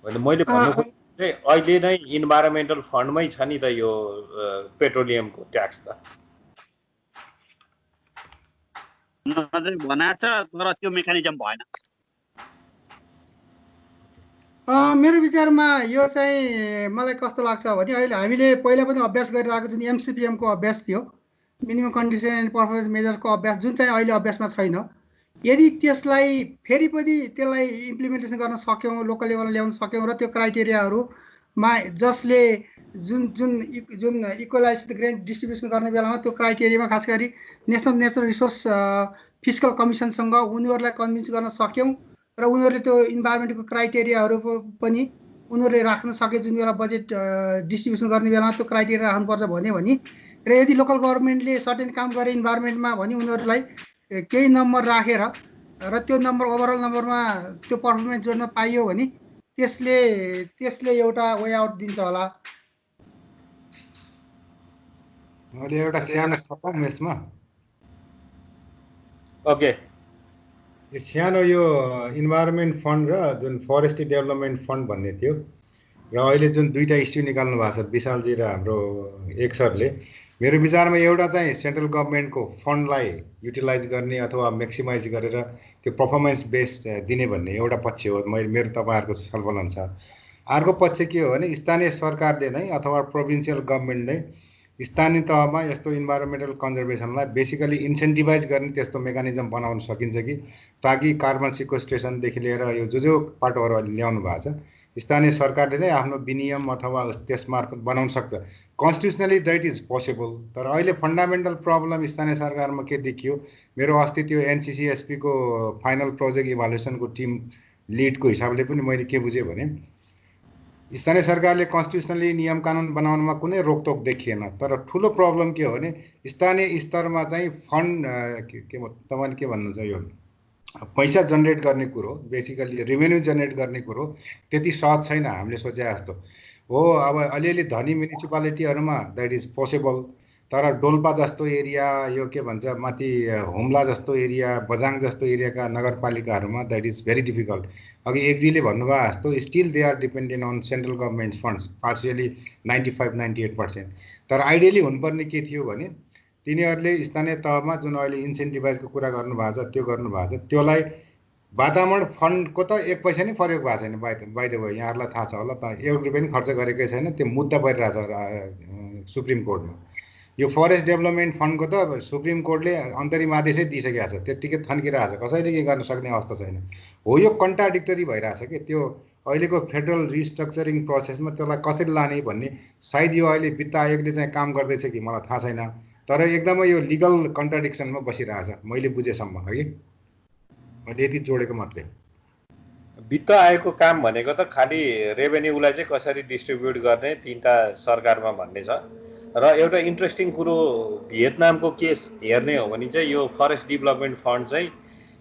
मैले भन्नु खोजेको चाहिँ अहिले नै इन्भाइरोमेन्टल फन्डमै छ नि त यो पेट्रोलियमको ट्याक्स त भनेको छ, तर त्यो मेकानिजम भएन। मेरो विचारमा यो चाहिँ मलाई कस्तो लाग्छ भने अहिले हामीले पहिला पनि अभ्यास गरिरहेको जुन एमसिपिएमको अभ्यास थियो, मिनिमम कन्डिसन एन्ड पर्फर्मेन्स मेजरको अभ्यास जुन चाहिँ अहिले अभ्यासमा छैन, यदि त्यसलाई फेरि पनि त्यसलाई इम्प्लिमेन्टेसन गर्न सक्यौँ, लोकल लेभलमा ल्याउन सक्यौँ र त्यो क्राइटेरियाहरूमा जसले जुन जुन जुन इक्वलाइज ग्रेन्ट डिस्ट्रिब्युसन गर्ने बेलामा त्यो क्राइटेरियामा खास गरी नेसनल नेचरल रिसोर्स फिस्कल कमिसनसँग उनीहरूलाई कन्भिन्स गर्न सक्यौँ र उनीहरूले त्यो इन्भाइरोमेन्टको क्राइटेरियाहरू पनि उनीहरूले राख्न सके जुन बेला बजेट डिस्ट्रिब्युसन गर्ने बेलामा त्यो क्राइटेरिया राख्नुपर्छ भन्यो भने र यदि लोकल गभर्मेन्टले सर्टेन काम गरे इन्भाइरोमेन्टमा भने उनीहरूलाई केही नम्बर राखेर र त्यो नम्बर ओभरअल नम्बरमा त्यो पर्फर्मेन्स जोड्न पाइयो भने त्यसले एउटा वे आउट दिन्छ होला। मैले एउटा सानो थपौँ यसमा। ओके, यो सानो यो इन्भाइरोमेन्ट फन्ड र जुन फरेस्ट्री डेभलपमेन्ट फन्ड भन्ने थियो र अहिले जुन दुईटा इस्यु निकाल्नु भएको छ विशालजी र हाम्रो एक सरले, मेरो विचारमा एउटा चाहिँ सेन्ट्रल गभर्मेन्टको फन्डलाई युटिलाइज गर्ने अथवा म्याक्सिमाइज गरेर त्यो पर्फर्मेन्स बेस्ड दिने भन्ने एउटा पक्ष हो मेरो तपाईँहरूको छलफल अनुसार। अर्को पक्ष के हो भने स्थानीय सरकारले नै अथवा प्रोभिन्सियल गभर्मेन्टले स्थानीय तहमा यस्तो इन्भाइरोमेन्टल कन्जर्भेसनलाई बेसिकली इन्सेन्टिभाइज गर्ने त्यस्तो मेकानिजम बनाउन सकिन्छ कि ताकि कार्बन सिक्वेस्ट्रेसनदेखि लिएर यो जो पाटोहरू अहिले ल्याउनु भएको छ स्थानीय सरकारले नै आफ्नो विनियम अथवा त्यसमार्फत बनाउन सक्छ। कन्स्टिट्युसनली द्याट इज पोसिबल। तर अहिले फन्डामेन्टल प्रब्लम स्थानीय सरकारमा के देखियो, मेरो अस्ति त्यो एनसिसिएसपीको फाइनल प्रोजेक्ट इभालुएसनको टिम लिडको हिसाबले पनि मैले के बुझेँ भने स्थानीय सरकारले कन्स्टिट्युसनली नियम कानुन बनाउनमा कुनै रोकटोक देखिएन। तर ठुलो प्रब्लम के हो भने स्थानीय स्तरमा चाहिँ फन्ड तपाईँले के भन्नुहुन्छ यो पैसा जेनेरेट गर्ने कुरो, बेसिकली रेभेन्यू जेनेरेट गर्ने कुरो त्यति सहज छैन हामीले सोचे जस्तो हो। अब अलिअलि धनी म्युनिसिपालिटीहरूमा द्याट इज पोसिबल, तर डोल्पा जस्तो एरिया, यो के भन्छ माथि हुम्ला जस्तो एरिया, बजाङ जस्तो एरियाका नगरपालिकाहरूमा द्याट इज भेरी डिफिकल्ट। अघि एकजीले भन्नुभयो जस्तो still they are dependent on central government funds partially 95-98%। तर आइडियली हुनुपर्ने के थियो भने तिनीहरूले स्थानीय तहमा जुन अहिले इन्सेन्टिभाइजको कुरा गर्नुभएको छ त्यो गर्नुभएको छ, त्योलाई वातावरण फन्डको त एक पैसा नै प्रयोग भएको छैन। बाइ द वे यहाँहरूलाई थाहा छ होला, त एउटा रुपियाँ पनि खर्च गरेकै छैन, त्यो मुद्दा परिरहेछ सुप्रिम कोर्टमा। यो फरेस्ट डेभलपमेन्ट फन्डको त सुप्रिम कोर्टले अन्तरिम आदेशै दिइसकेको छ, त्यत्तिकै थन्किरहेछ, कसैले के गर्न सक्ने अवस्था छैन। हो यो कन्ट्राडिक्टरी भइरहेछ कि त्यो अहिलेको फेडरल रिस्ट्रक्चरिङ प्रोसेसमा त्यसलाई कसरी लाने भन्ने सायद यो अहिले वित्त आयोगले चाहिँ काम गर्दैछ कि मलाई थाहा छैन, तर एकदमै यो लिगल कन्ट्राडिक्सनमा बसिरहेछ मैले बुझेसम्म है कि। मैले यति जोडेको मात्रै। वित्त आयोगको काम भनेको त खालि रेभेन्यूलाई चाहिँ कसरी डिस्ट्रिब्युट गर्ने तिनवटा सरकारमा भन्ने छ। र एउटा इन्ट्रेस्टिङ कुरो भियतनामको केस हेर्ने हो भने चाहिँ यो फरेस्ट डेभलपमेन्ट फन्ड चाहिँ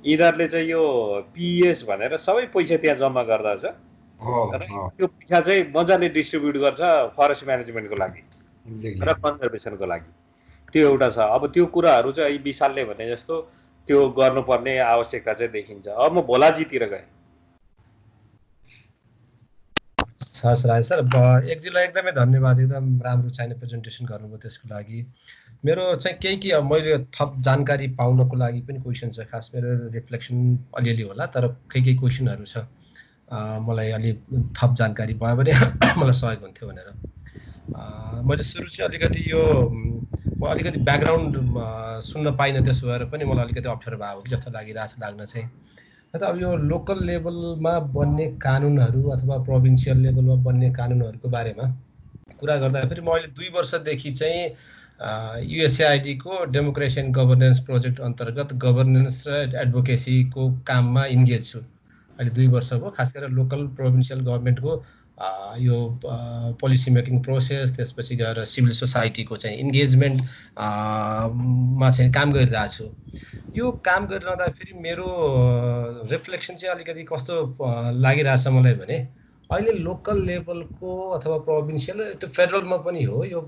यिनीहरूले चाहिँ यो पिएस भनेर सबै पैसा त्यहाँ जम्मा गर्दछ र त्यो पैसा चाहिँ मजाले डिस्ट्रिब्युट गर्छ फरेस्ट म्यानेजमेन्टको लागि र कन्जर्भेसनको लागि। त्यो एउटा छ। अब त्यो कुराहरू चाहिँ विशालले भने जस्तो त्यो गर्नुपर्ने आवश्यकता चाहिँ देखिन्छ। अब म भोलाजीतिर गएँ। हस् राज सर, एकजीलाई एकदमै धन्यवाद, एकदम राम्रो चाहिने प्रेजेन्टेसन गर्नुभयो त्यसको लागि। मेरो चाहिँ केही अब मैले थप जानकारी पाउनको लागि पनि क्वेसन छ, खास मेरो रिफ्लेक्सन अलिअलि होला, तर केही क्वेसनहरू छ मलाई अलि थप जानकारी भयो भने मलाई सहयोग हुन्थ्यो भनेर। मैले सुरु चाहिँ अलिकति यो म अलिकति ब्याकग्राउन्ड सुन्न पाइनँ, त्यसो भएर पनि मलाई अलिकति अप्ठ्यारो भएको कि जस्तो लाग्न चाहिँ। त अब यो लोकल लेभलमा बन्ने कानुनहरू अथवा प्रोभिन्सियल लेभलमा बन्ने कानुनहरूको बारेमा कुरा गर्दाखेरि म अहिले 2 वर्षदेखि चाहिँ युएसएआइडीको डेमोक्रेसी एन्ड गभर्नेन्स प्रोजेक्ट अन्तर्गत गभर्नेन्स र एडभोकेसीको काममा इन्गेज छु। अहिले 2 वर्ष भयो। खास गरेर लोकल प्रोभिन्सियल गभर्मेन्टको यो पोलिसी मेकिङ प्रोसेस, त्यसपछि गएर सिभिल सोसाइटीको चाहिँ इन्गेजमेन्ट मा चाहिँ काम गरिरहेको छु। यो काम गरिरहँदा फेरि मेरो रिफ्लेक्सन चाहिँ अलिकति कस्तो लागिरहेछ मलाई भने अहिले लोकल लेभलको अथवा प्रोभिन्सियल त्यो फेडरलमा पनि हो, यो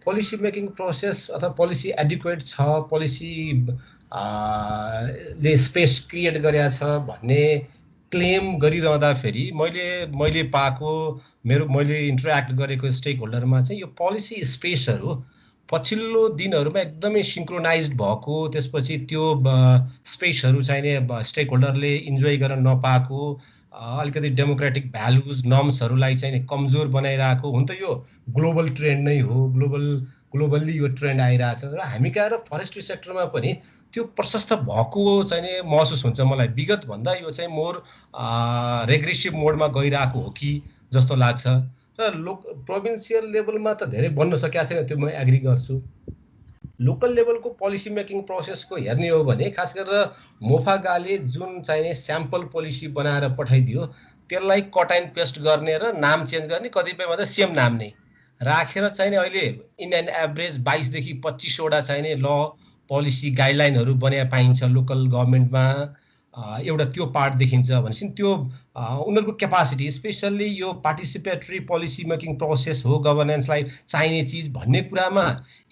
पोलिसी मेकिङ प्रोसेस अथवा पोलिसी एडिक्वेट छ, पोलिसी ले स्पेस क्रिएट गरेको छ भन्ने क्लेम गरिरहँदाखेरि मैले पाएको मैले इन्टरेक्ट गरेको स्टेक होल्डरमा चाहिँ यो पोलिसी स्पेसहरू पछिल्लो दिनहरूमा एकदमै सिङ्क्रोनाइज्ड भएको, त्यसपछि त्यो स्पेसहरू चाहिने स्टेक होल्डरले इन्जोय गर्न नपाएको, अलिकति डेमोक्रेटिक भ्यालुज नर्म्सहरूलाई चाहिँ कमजोर बनाइरहेको हुन त यो ग्लोबल ट्रेन्ड नै हो। ग्लोबल्ली यो ट्रेन्ड आइरहेछ र हामी कहाँ फरेस्ट्री सेक्टरमा पनि त्यो प्रशस्त भएको चाहिँ महसुस हुन्छ मलाई। विगत भन्दा यो चाहिँ मोर रेग्रेसिभ मोडमा गइरहेको हो कि जस्तो लाग्छ। र प्रोभिन्सियल लेभलमा त धेरै बन्न सकेको छैन, त्यो म एग्री गर्छु। लोकल लेभलको पोलिसी मेकिङ प्रोसेसको हेर्ने हो भने खास गरेर मोफागाले जुन चाहिने स्याम्पल पोलिसी बनाएर पठाइदियो त्यसलाई कट एन्ड पेस्ट गर्ने र नाम चेन्ज गर्ने, कतिपयमा त सेम नाम नै राखेर चाहिने अहिले इन एन एभरेज 22 देखि 25 वटा चाहिने ल पोलिसी गाइडलाइनहरू बने पाइन्छ लोकल गभर्नमेन्टमा। एउटा त्यो पार्ट देखिन्छ भनेपछि त्यो उनीहरूको क्यापासिटी, स्पेसल्ली यो पार्टिसिपेटरी पोलिसी मेकिङ प्रोसेस हो गभर्नेन्सलाई चाहिने चिज भन्ने कुरामा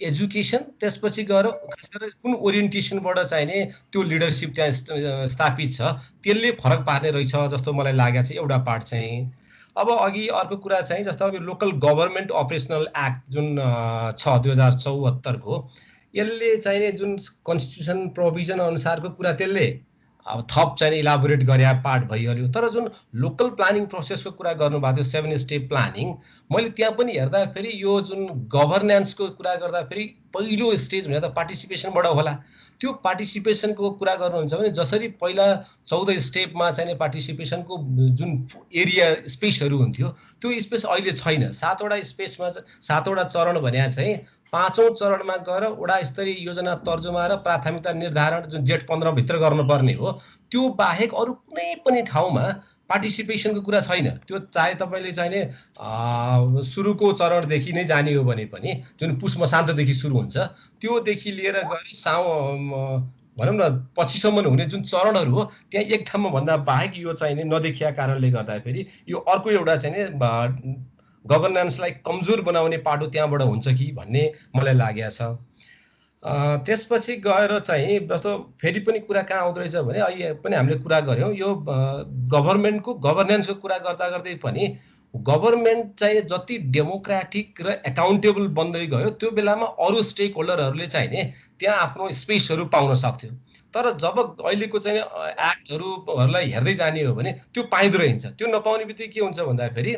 एजुकेसन, त्यसपछि गएर खास गरेर कुन ओरिएन्टेसनबाट चाहिने त्यो लिडरसिप त्यहाँ स्थापित छ त्यसले फरक पार्ने रहेछ जस्तो मलाई लागेको छ एउटा पार्ट चाहिँ। अब अघि अर्को कुरा चाहिँ जस्तो अब लोकल गभर्नमेन्ट अपरेसनल एक्ट जुन छ 2074 को, यसले चाहिने जुन कन्स्टिट्युसन प्रोभिजन अनुसारको कुरा त्यसले अब थप चाहिँ इलाबोरेट गरे पार्ट भइहाल्यो। तर जुन लोकल प्लानिङ प्रोसेसको कुरा गर्नुभएको थियो 7 स्टेप प्लानिङ, मैले त्यहाँ पनि हेर्दाखेरि यो जुन गभर्नेन्सको कुरा गर्दाखेरि पहिलो स्टेज भने त पार्टिसिपेसनबाट होला। त्यो पार्टिसिपेसनको कुरा गर्नुहुन्छ भने जसरी पहिला 14 स्टेपमा चाहिँ पार्टिसिपेसनको जुन एरिया स्पेसहरू हुन्थ्यो त्यो स्पेस अहिले छैन। 7 वटा स्पेसमा 7 वटा चरण भने चाहिँ 5औं चरणमा गएर वडा स्तरीय योजना तर्जुमा र प्राथमिकता निर्धारण जुन जेठ 15 भित्र गर्नुपर्ने हो, त्यो बाहेक अरू कुनै पनि ठाउँमा पार्टिसिपेसनको कुरा छैन। त्यो चाहे तपाईँले चाहिने सुरुको चरणदेखि नै जाने हो भने पनि जुन पुष मसान्तदेखि सुरु हुन्छ त्योदेखि लिएर गएर भनौँ न 25सम्म हुने जुन चरणहरू हो त्यहाँ एक ठाउँमा भन्दा बाहेक यो चाहिने नदेखिया कारणले गर्दाखेरि यो अर्को एउटा चाहिने गभर्नेन्सलाई कमजोर बनाउने पाटो त्यहाँबाट हुन्छ कि भन्ने मलाई लागेको छ। त्यसपछि गएर चाहिँ जस्तो फेरि पनि कुरा कहाँ आउँदो रहेछ भने अहिले पनि हामीले कुरा गऱ्यौँ यो गभर्मेन्टको गभर्नेन्सको कुरा गर्दा गर्दै पनि गभर्मेन्ट चाहिँ जति डेमोक्रेटिक र एकाउन्टेबल बन्दै गयो त्यो बेलामा अरू स्टेक होल्डरहरूले चाहिने त्यहाँ आफ्नो स्पेसहरू पाउन सक्थ्यो। तर जब अहिलेको चाहिँ एक्टहरूलाई हेर्दै जाने हो भने त्यो पाइँदो रहन्छ। त्यो नपाउने बित्तिकै के हुन्छ भन्दाखेरि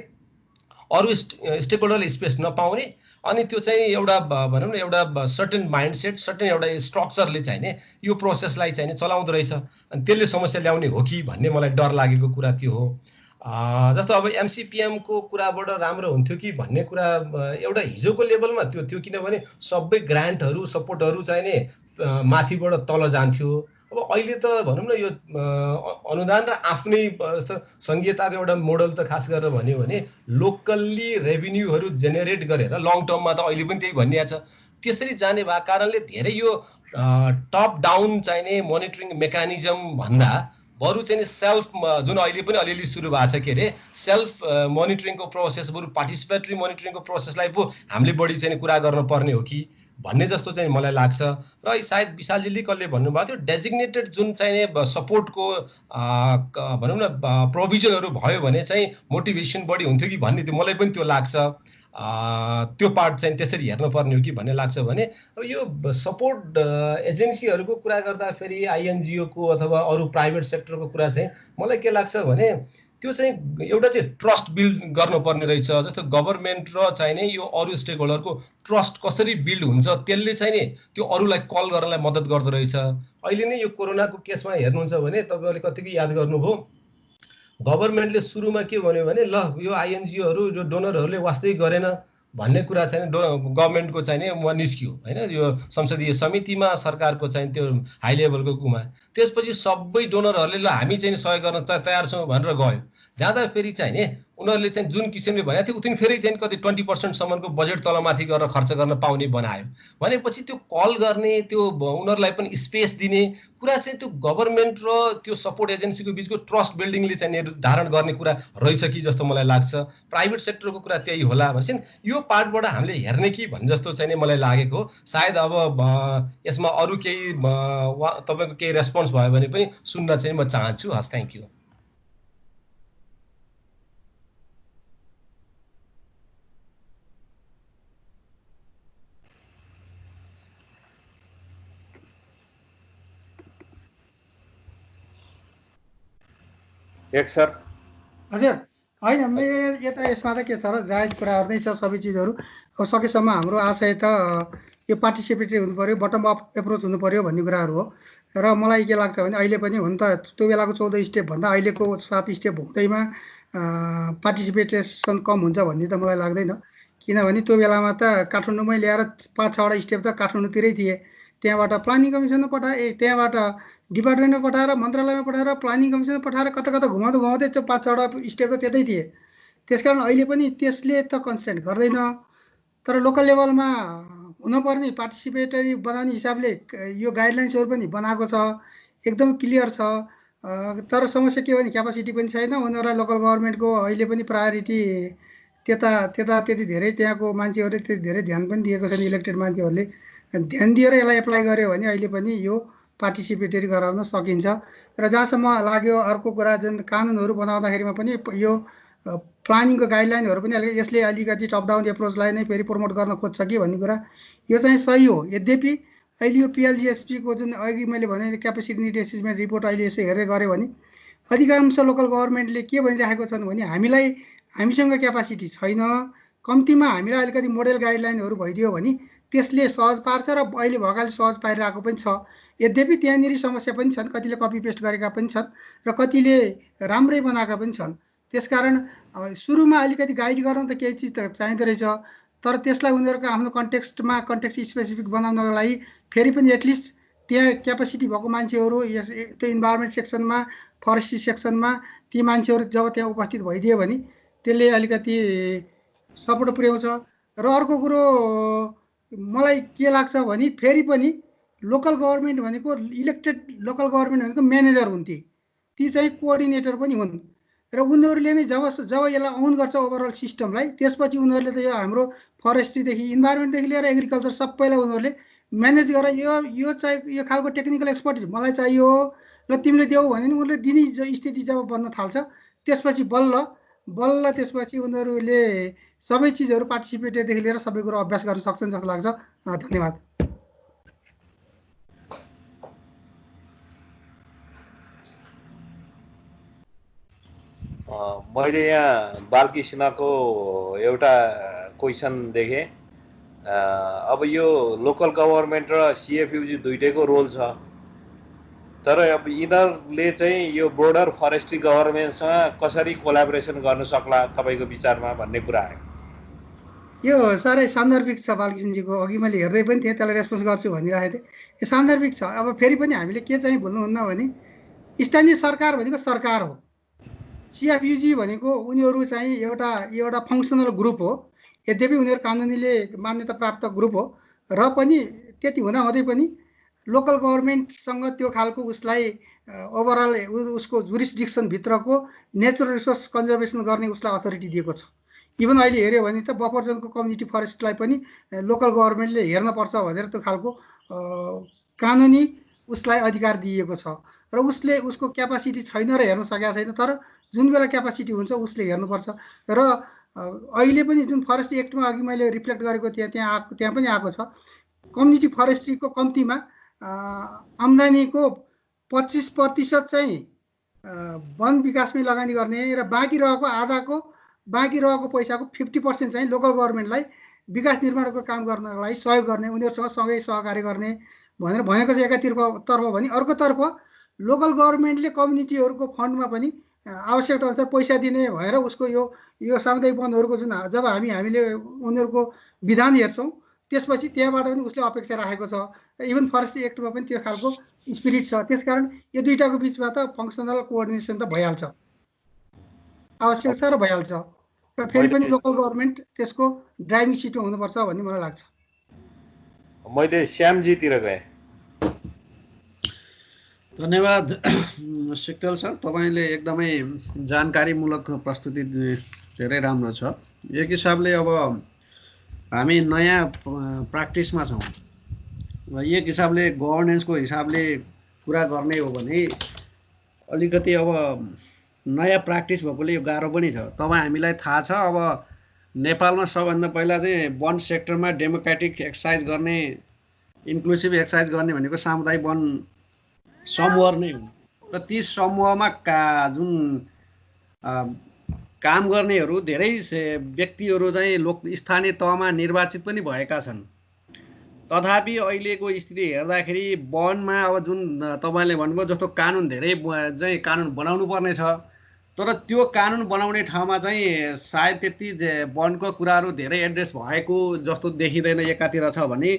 अरू स्टेक होल्डरले स्पेस नपाउने, अनि त्यो चाहिँ एउटा भनौँ न एउटा सर्टेन माइन्डसेट सर्टेन एउटा स्ट्रक्चरले चाहिने यो प्रोसेसलाई चाहिने चलाउँदो रहेछ, अनि त्यसले समस्या ल्याउने हो कि भन्ने मलाई डर लागेको कुरा त्यो हो। जस्तो अब एमसिपिएमको कुराबाट राम्रो हुन्थ्यो कि भन्ने कुरा एउटा हिजोको लेभलमा त्यो थियो, किनभने सबै ग्रान्टहरू सपोर्टहरू चाहिने माथिबाट तल जान्थ्यो। अब अहिले त भनौँ न यो अनुदान र आफ्नै जस्तो सङ्घीयताको एउटा मोडल त खास गरेर भन्यो भने लोकल्ली रेभिन्यूहरू जेनेरेट गरेर लङ टर्ममा त अहिले पनि त्यही भनिएको छ। त्यसरी जाने भएको कारणले धेरै यो टप डाउन चाहिने मोनिटरिङ मेकानिजम भन्दा बरु चाहिँ सेल्फ जुन अहिले पनि अलिअलि सुरु भएको छ के अरे सेल्फ मोनिटरिङको प्रोसेस, बरु पार्टिसिपेटरी मोनिटरिङको प्रोसेसलाई पो हामीले बढी चाहिँ कुरा गर्नुपर्ने हो कि भन्ने जस्तो चाहिँ मलाई लाग्छ। र सायद विशालजीले कसले भन्नुभएको थियो डेजिग्नेटेड जुन चाहिने सपोर्टको भनौँ न प्रोभिजनहरू भयो भने चाहिँ मोटिभेसन बढी हुन्थ्यो कि भन्ने त्यो मलाई पनि त्यो लाग्छ। त्यो पार्ट चाहिँ त्यसरी हेर्नुपर्ने हो कि भन्ने लाग्छ। भने अब यो सपोर्ट एजेन्सीहरूको कुरा गर्दाखेरि आइएनजिओको अथवा अरू प्राइभेट सेक्टरको कुरा चाहिँ मलाई के लाग्छ भने त्यो चाहिँ एउटा चाहिँ ट्रस्ट बिल्ड गर्नुपर्ने रहेछ। जस्तो गभर्मेन्ट र चाहिने यो अरू स्टेक होल्डरको ट्रस्ट कसरी बिल्ड हुन्छ त्यसले चाहिँ नि त्यो अरूलाई कल गर्नलाई मद्दत गर्दो रहेछ। अहिले नै यो कोरोनाको केसमा हेर्नुहुन्छ भने तपाईँहरूले कतिकै याद गर्नुभयो, गभर्मेन्टले सुरुमा के भन्यो भने ल यो आइएनजिओहरू यो डोनरहरूले वास्तै गरेन भन्ने कुरा चाहिँ गभर्मेन्टको चाहिँ उहाँ निस्कियो होइन, यो संसदीय समितिमा सरकारको चाहिँ त्यो हाई लेभलको कुमा। त्यसपछि सबै डोनरहरूले ल हामी चाहिँ सहयोग गर्न तयार छौँ भनेर गयो। जाँदाखेरि चाहिँ नि उनीहरूले चाहिँ जुन किसिमले भनेको थियो उति फेरि चाहिँ कति 20%सम्मको बजेट तलमाथि गरेर खर्च गर्न पाउने बनायो। भनेपछि त्यो कल गर्ने त्यो उनीहरूलाई पनि स्पेस दिने कुरा चाहिँ त्यो गभर्मेन्ट र त्यो सपोर्ट एजेन्सीको बिचको ट्रस्ट बिल्डिङले चाहिँ निर्धारण गर्ने कुरा रहेछ कि जस्तो मलाई लाग्छ। प्राइभेट सेक्टरको कुरा त्यही होला भनेपछि यो पार्टबाट हामीले हेर्ने कि भन्ने जस्तो चाहिँ मलाई लागेको। सायद अब यसमा अरू केही तपाईँको केही रेस्पोन्स भयो भने पनि सुन्न चाहिँ म चाहन्छु। हस्, थ्याङ्क यू। एक सर हजुर होइन मेरो यता यसमा त के छ र जायज कुराहरू नै छ सबै चिजहरू। अब सकेसम्म हाम्रो आशय त यो पार्टिसिपेटरी हुनु पऱ्यो, बटम अप एप्रोच हुनु पऱ्यो भन्ने कुराहरू हो। र मलाई के लाग्छ भने अहिले पनि हुन त त्यो बेलाको 14 स्टेप भन्दा अहिलेको 7 स्टेप हुँदैमा पार्टिसिपेटेसन कम हुन्छ भन्ने त मलाई लाग्दैन। किनभने त्यो बेलामा त काठमाडौँमै ल्याएर 5-6 वटा स्टेप त काठमाडौँतिरै थिए, त्यहाँबाट प्लानिङ कमिसनमा पठाए, त्यहाँबाट डिपार्टमेन्टमा पठाएर मन्त्रालयमा पठाएर प्लानिङ कमिसनमा पठाएर कता कता घुमाउँदै त्यो 5-6वटा स्टेपको त्यतै थिए। त्यसकारण अहिले पनि त्यसले त कन्सन्ट्रेट गर्दैन। तर लोकल लेभलमा हुनुपर्ने पार्टिसिपेटरी बनाउने हिसाबले यो गाइडलाइन्सहरू पनि बनाएको छ, एकदम क्लियर छ। तर समस्या के भने क्यापासिटी पनि छैन। उनीहरूलाई लोकल गभर्मेन्टको अहिले पनि प्रायोरिटी त्यता त्यति धेरै त्यहाँको मान्छेहरूले त्यति धेरै ध्यान पनि दिएको छैन। इलेक्टेड मान्छेहरूले ध्यान दिएर यसलाई एप्लाई गर्यो भने अहिले पनि यो पार्टिसिपेटरी गराउन सकिन्छ। र जहाँसम्म लाग्यो अर्को कुरा, जुन कानुनहरू बनाउँदाखेरिमा पनि यो प्लानिङको गाइडलाइनहरू पनि यसले अलिकति टप डाउन एप्रोचलाई नै फेरि प्रमोट गर्न खोज्छ कि भन्ने कुरा यो चाहिँ सही हो। यद्यपि अहिले यो PLGSP को जुन अघि मैले भने क्यापेसिटी निड एसेसमेन्ट रिपोर्ट अहिले यसो हेर्दै गऱ्यो भने अधिकांश लोकल गभर्मेन्टले के भनिराखेको छन् भने हामीसँग क्यापासिटी छैन, कम्तीमा हामीलाई अलिकति मोडल गाइडलाइनहरू भइदियो भने त्यसले सहज पार्छ र अहिले भएकाले सहज पारिरहेको पनि छ। यद्यपि त्यहाँनिर समस्या पनि छन्, कतिले कपी पेस्ट गरेका पनि छन् र कतिले राम्रै बनाएका पनि छन्। त्यसकारण सुरुमा अलिकति गाइड गर्न त केही चिज त चाहिँदो रहेछ, तर त्यसलाई उनीहरूको आफ्नो कन्टेक्स्ट स्पेसिफिक बनाउनको लागि फेरि पनि एटलिस्ट त्यहाँ क्यापासिटी भएको मान्छेहरू त्यो इन्भाइरोमेन्ट सेक्सनमा, फरेस्ट्री सेक्सनमा ती मान्छेहरू जब त्यहाँ उपस्थित भइदियो भने त्यसले अलिकति सपोर्ट पुर्याउँछ। र अर्को कुरो मलाई के लाग्छ भने फेरि पनि लोकल गभर्मेन्ट भनेको इलेक्टेड लोकल गभर्मेन्ट भनेको म्यानेजर हुन्, ती चाहिँ कोअर्डिनेटर पनि हुन् र उनीहरूले नै जब यसलाई अन गर्छ ओभरअल सिस्टमलाई, त्यसपछि उनीहरूले त यो हाम्रो फरेस्ट्रीदेखि इन्भाइरोमेन्टदेखि लिएर एग्रिकल्चर सबैलाई उनीहरूले म्यानेज गरेर यो चाहिँ यो खालको टेक्निकल एक्सपर्टिज मलाई चाहियो र तिमीले देऊ भने नि उनीहरूले दिने स्थिति जब बन्न थाल्छ त्यसपछि बल्ल त्यसपछि उनीहरूले सबै चिजहरू पार्टिसिपेटदेखि लिएर सबै कुरो अभ्यास गर्न सक्छन् जस्तो लाग्छ। धन्यवाद। मैले यहाँ बालकृष्णको एउटा क्वेसन देखेँ। अब यो लोकल गभर्मेन्ट र CFUG दुइटैको रोल छ, तर अब यिनीहरूले चाहिँ यो बोर्डर फरेस्ट्री गभर्मेन्टसँग कसरी कोलाबोरेसन गर्न सक्ला तपाईँको विचारमा भन्ने कुरा आयो। यो साह्रै सान्दर्भिक छ बालकृष्णजीको। अघि मैले हेर्दै पनि थिएँ, त्यसलाई रेस्पोन्स गर्छु भनिरहेको थिएँ। यो सान्दर्भिक छ। अब फेरि पनि हामीले के चाहिँ भुल्नुहुन्न भने स्थानीय सरकार भनेको सरकार हो, CFUG भनेको उनीहरू चाहिँ एउटा फङ्सनल ग्रुप हो। यद्यपि उनीहरू कानुनीले मान्यता प्राप्त ग्रुप हो र पनि त्यति हुँदाहुँदै पनि लोकल गभर्मेन्टसँग त्यो खालको उसलाई ओभरअल उसको जुरिस्डिक्सनभित्रको नेचरल रिसोर्स कन्जर्भेसन गर्ने उसलाई अथोरिटी दिएको छ। इभन अहिले हेऱ्यो भने त बफर जोनको कम्युनिटी फरेस्टलाई पनि लोकल गभर्मेन्टले हेर्नुपर्छ भनेर त्यो खालको कानुनी उसलाई अधिकार दिएको छ र उसको क्यापासिटी छैन र हेर्न सकेका छैन। तर जुन बेला क्यापासिटी हुन्छ उसले हेर्नुपर्छ। र अहिले पनि जुन फरेस्ट्री एक्टमा अघि मैले रिफ्लेक्ट गरेको थिएँ त्यहाँ पनि आएको छ, कम्युनिटी फरेस्ट्रीको कम्तीमा आम्दानीको 25% चाहिँ वन विकासमै लगानी गर्ने र बाँकी रहेको पैसाको 50% चाहिँ लोकल गभर्मेन्टलाई विकास निर्माणको काम गर्नको लागि सहयोग गर्ने, उनीहरूसँग सँगै सहकार्य गर्ने भनेर भनेको छ एकातर्फ भने अर्कोतर्फ लोकल गभर्मेन्टले कम्युनिटीहरूको फन्डमा पनि आवश्यकता अनुसार पैसा दिने भएर उसको यो सामुदायिक वनहरूको जुन जब हामीले उनीहरूको विधान हेर्छौँ त्यसपछि त्यहाँबाट पनि उसले अपेक्षा राखेको छ। इभन फरेस्ट्री एक्टमा पनि त्यो खालको स्पिरिट छ। त्यसकारण यो दुईटाको बिचमा त फङ्सनल कोअर्डिनेसन त भइहाल्छ, आवश्यक छ र भइहाल्छ। र फेरि पनि लोकल गभर्मेन्ट त्यसको ड्राइभिङ सिटमा हुनुपर्छ भन्ने मलाई लाग्छ। मैले श्यामजीतिर गएँ। धन्यवाद सिक्तल सर, तपाईँले एकदमै जानकारीमूलक प्रस्तुति धेरै राम्रो छ। एक हिसाबले अब हामी नयाँ प्र्याक्टिसमा छौँ र एक हिसाबले गभर्नेन्सको हिसाबले कुरा गर्ने हो भने अलिकति अब नयाँ प्र्याक्टिस भएकोले यो गाह्रो पनि छ। तपाईँ हामीलाई थाहा छ अब नेपालमा सबभन्दा पहिला चाहिँ वन सेक्टरमा डेमोक्रेटिक एक्सर्साइज गर्ने, इन्क्लुसिभ एक्सर्साइज गर्ने भनेको सामुदायिक वन समूह नै हुन् र ती समूहमा जुन काम गर्नेहरू धेरै व्यक्तिहरू चाहिँ स्थानीय तहमा निर्वाचित पनि भएका छन्। तथापि अहिलेको स्थिति हेर्दाखेरि वनमा अब जुन तपाईँले भन्नुभयो जस्तो कानुन धेरै चाहिँ कानुन बनाउनु पर्ने छ, तर त्यो कानुन बनाउने ठाउँमा चाहिँ सायद त्यति वनको कुराहरू धेरै एड्रेस भएको जस्तो देखिँदैन एकातिर छ भने,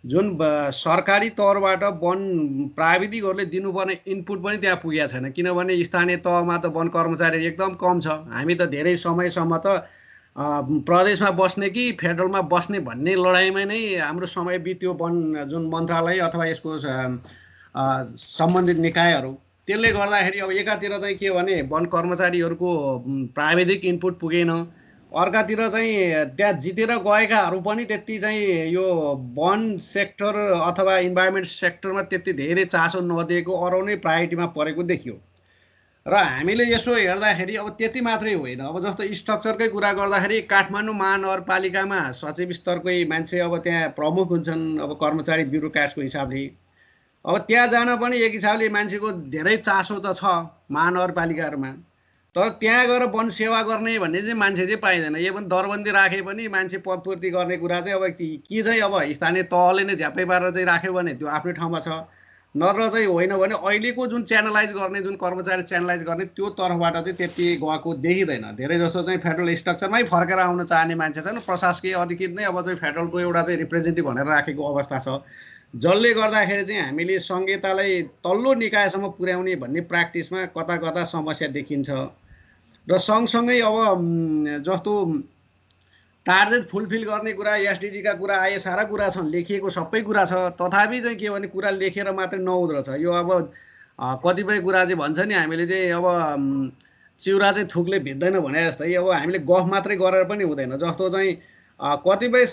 जुन सरकारी तौरबाट वन प्राविधिकहरूले दिनुपर्ने इनपुट पनि त्यहाँ पुगेको छैन, किनभने स्थानीय तहमा त वन कर्मचारी एकदम कम छ। हामी त धेरै समयसम्म त प्रदेशमा बस्ने कि फेडरलमा बस्ने भन्ने लडाइँमा नै हाम्रो समय बित्यो। वन जुन मन्त्रालय अथवा यसको सम्बन्धित निकायहरू, त्यसले गर्दाखेरि अब एकातिर चाहिँ के भने वन कर्मचारीहरूको प्राविधिक इनपुट पुगेन, अर्कातिर चाहिँ त्यहाँ जितेर गएकाहरू पनि त्यति चाहिँ यो वन सेक्टर अथवा इन्भाइरोमेन्ट सेक्टरमा त्यति धेरै चासो नदिएको, अरू नै प्रायोरिटीमा परेको देखियो। र हामीले यसो हेर्दाखेरि अब त्यति मात्रै होइन, अब जस्तो स्ट्रक्चरकै कुरा गर्दाखेरि काठमाडौँ महानगरपालिकामा सचिव स्तरकै मान्छे अब त्यहाँ प्रमुख हुन्छन्, अब कर्मचारी ब्युरोक्राट्सको हिसाबले। अब त्यहाँ जान पनि एक हिसाबले मान्छेको धेरै चासो त छ महानगरपालिकाहरूमा, तर त्यहाँ गएर वन सेवा गर्ने भन्ने चाहिँ मान्छे चाहिँ पाइँदैन। यो पनि दरबन्दी राखे पनि मान्छे पदपूर्ति गर्ने कुरा चाहिँ अब के चाहिँ अब स्थानीय तहले नै झ्याप्पै पारेर चाहिँ राख्यो भने त्यो आफ्नै ठाउँमा छ, नत्र चाहिँ होइन भने अहिलेको जुन च्यानलाइज गर्ने, जुन कर्मचारी च्यानलाइज गर्ने त्यो तर्फबाट चाहिँ त्यति गएको देखिँदैन। धेरै जस्तो चाहिँ फेडरल स्ट्रक्चरमै फर्केर आउन चाहने मान्छे छन्, प्रशासकीय अधिकृत नै अब चाहिँ फेडरलको एउटा चाहिँ रिप्रेजेन्टेटिभ भनेर राखेको अवस्था छ, जसले गर्दाखेरि चाहिँ हामीले संहितालाई तल्लो निकायसम्म पुर्याउने भन्ने प्र्याक्टिसमा कता कता समस्या देखिन्छ। र सँगसँगै अब जस्तो टार्गेट फुलफिल गर्ने कुरा, एसडिजीका कुरा आए, सारा कुरा छन्, लेखिएको सबै कुरा छ, तथापि चाहिँ के भने कुरा लेखेर मात्रै नहुँदो रहेछ। यो अब कतिपय कुरा चाहिँ भन्छ नि हामीले चाहिँ अब चिउरा चाहिँ थुकले भिज्दैन भने जस्तै अब हामीले गफ मात्रै गरेर पनि हुँदैन। जस्तो चाहिँ कतिपय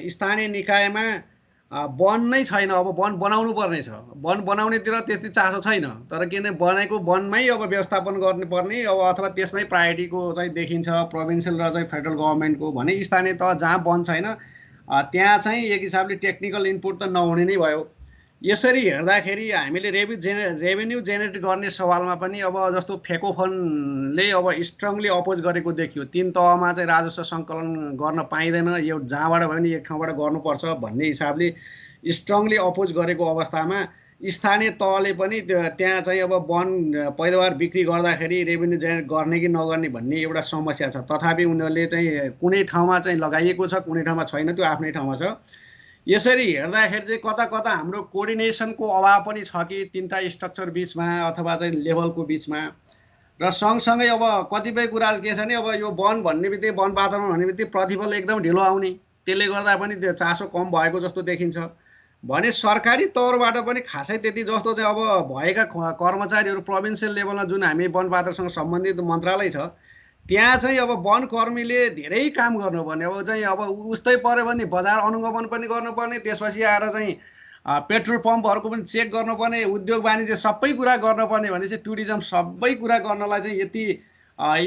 स्थानीय निकायमा वन नै छैन, अब वन बनाउनु पर्ने छ, वन बनाउनेतिर त्यति चासो छैन, तर किन बनेको वनमै अब व्यवस्थापन गर्नुपर्ने अब अथवा त्यसमै प्रायोरिटीको चाहिँ देखिन्छ प्रोभिन्सियल र चाहिँ फेडरल गभर्मेन्टको भने स्थानीय तह जहाँ वन छैन त्यहाँ चाहिँ एक हिसाबले टेक्निकल इनपुट त नहुने नै भयो। यसरी हेर्दाखेरि हामीले रेभेन्यू जेनेरेट गर्ने सवालमा पनि अब जस्तो फेकोफोनले अब स्ट्रङली अपोज गरेको देखियो। 3 तहमा चाहिँ राजस्व सङ्कलन गर्न पाइँदैन, यो जहाँबाट भयो भने एक ठाउँबाट गर्नुपर्छ भन्ने हिसाबले स्ट्रङली अपोज गरेको अवस्थामा स्थानीय तहले पनि त्यहाँ चाहिँ अब वन पैदावार बिक्री गर्दाखेरि रेभेन्यू जेनेरेट गर्ने कि नगर्ने भन्ने एउटा समस्या छ। तथापि उनीहरूले चाहिँ कुनै ठाउँमा चाहिँ लगाइएको छ, कुनै ठाउँमा छैन, त्यो आफ्नै ठाउँमा छ। यसरी हेर्दाखेरि चाहिँ कता कता हाम्रो कोअर्डिनेसनको अभाव पनि छ कि 3टा स्ट्रक्चर बिचमा अथवा चाहिँ लेभलको बिचमा। र सँगसँगै अब कतिपय कुरा के छ भने अब यो वन भन्ने बित्तिकै, वन वातावरण भन्ने बित्तिकै प्रतिफल एकदम ढिलो आउने, त्यसले गर्दा पनि त्यो चासो कम भएको जस्तो देखिन्छ। भने सरकारी तौरबाट पनि खासै त्यति जस्तो चाहिँ अब भएका कर्मचारीहरू प्रोभिन्सियल लेभलमा जुन हामी वन वातावरणसँग सम्बन्धित मन्त्रालय छ त्यहाँ चाहिँ अब वन कर्मीले धेरै काम गर्नुपर्ने, अब चाहिँ अब उस्तै पऱ्यो भने बजार अनुगमन पनि गर्नुपर्ने, त्यसपछि आएर चाहिँ पेट्रोल पम्पहरूको पनि चेक गर्नुपर्ने, उद्योग वाणिज्य सबै कुरा गर्नुपर्ने भने चाहिँ टुरिज्म सबै कुरा गर्नलाई चाहिँ यति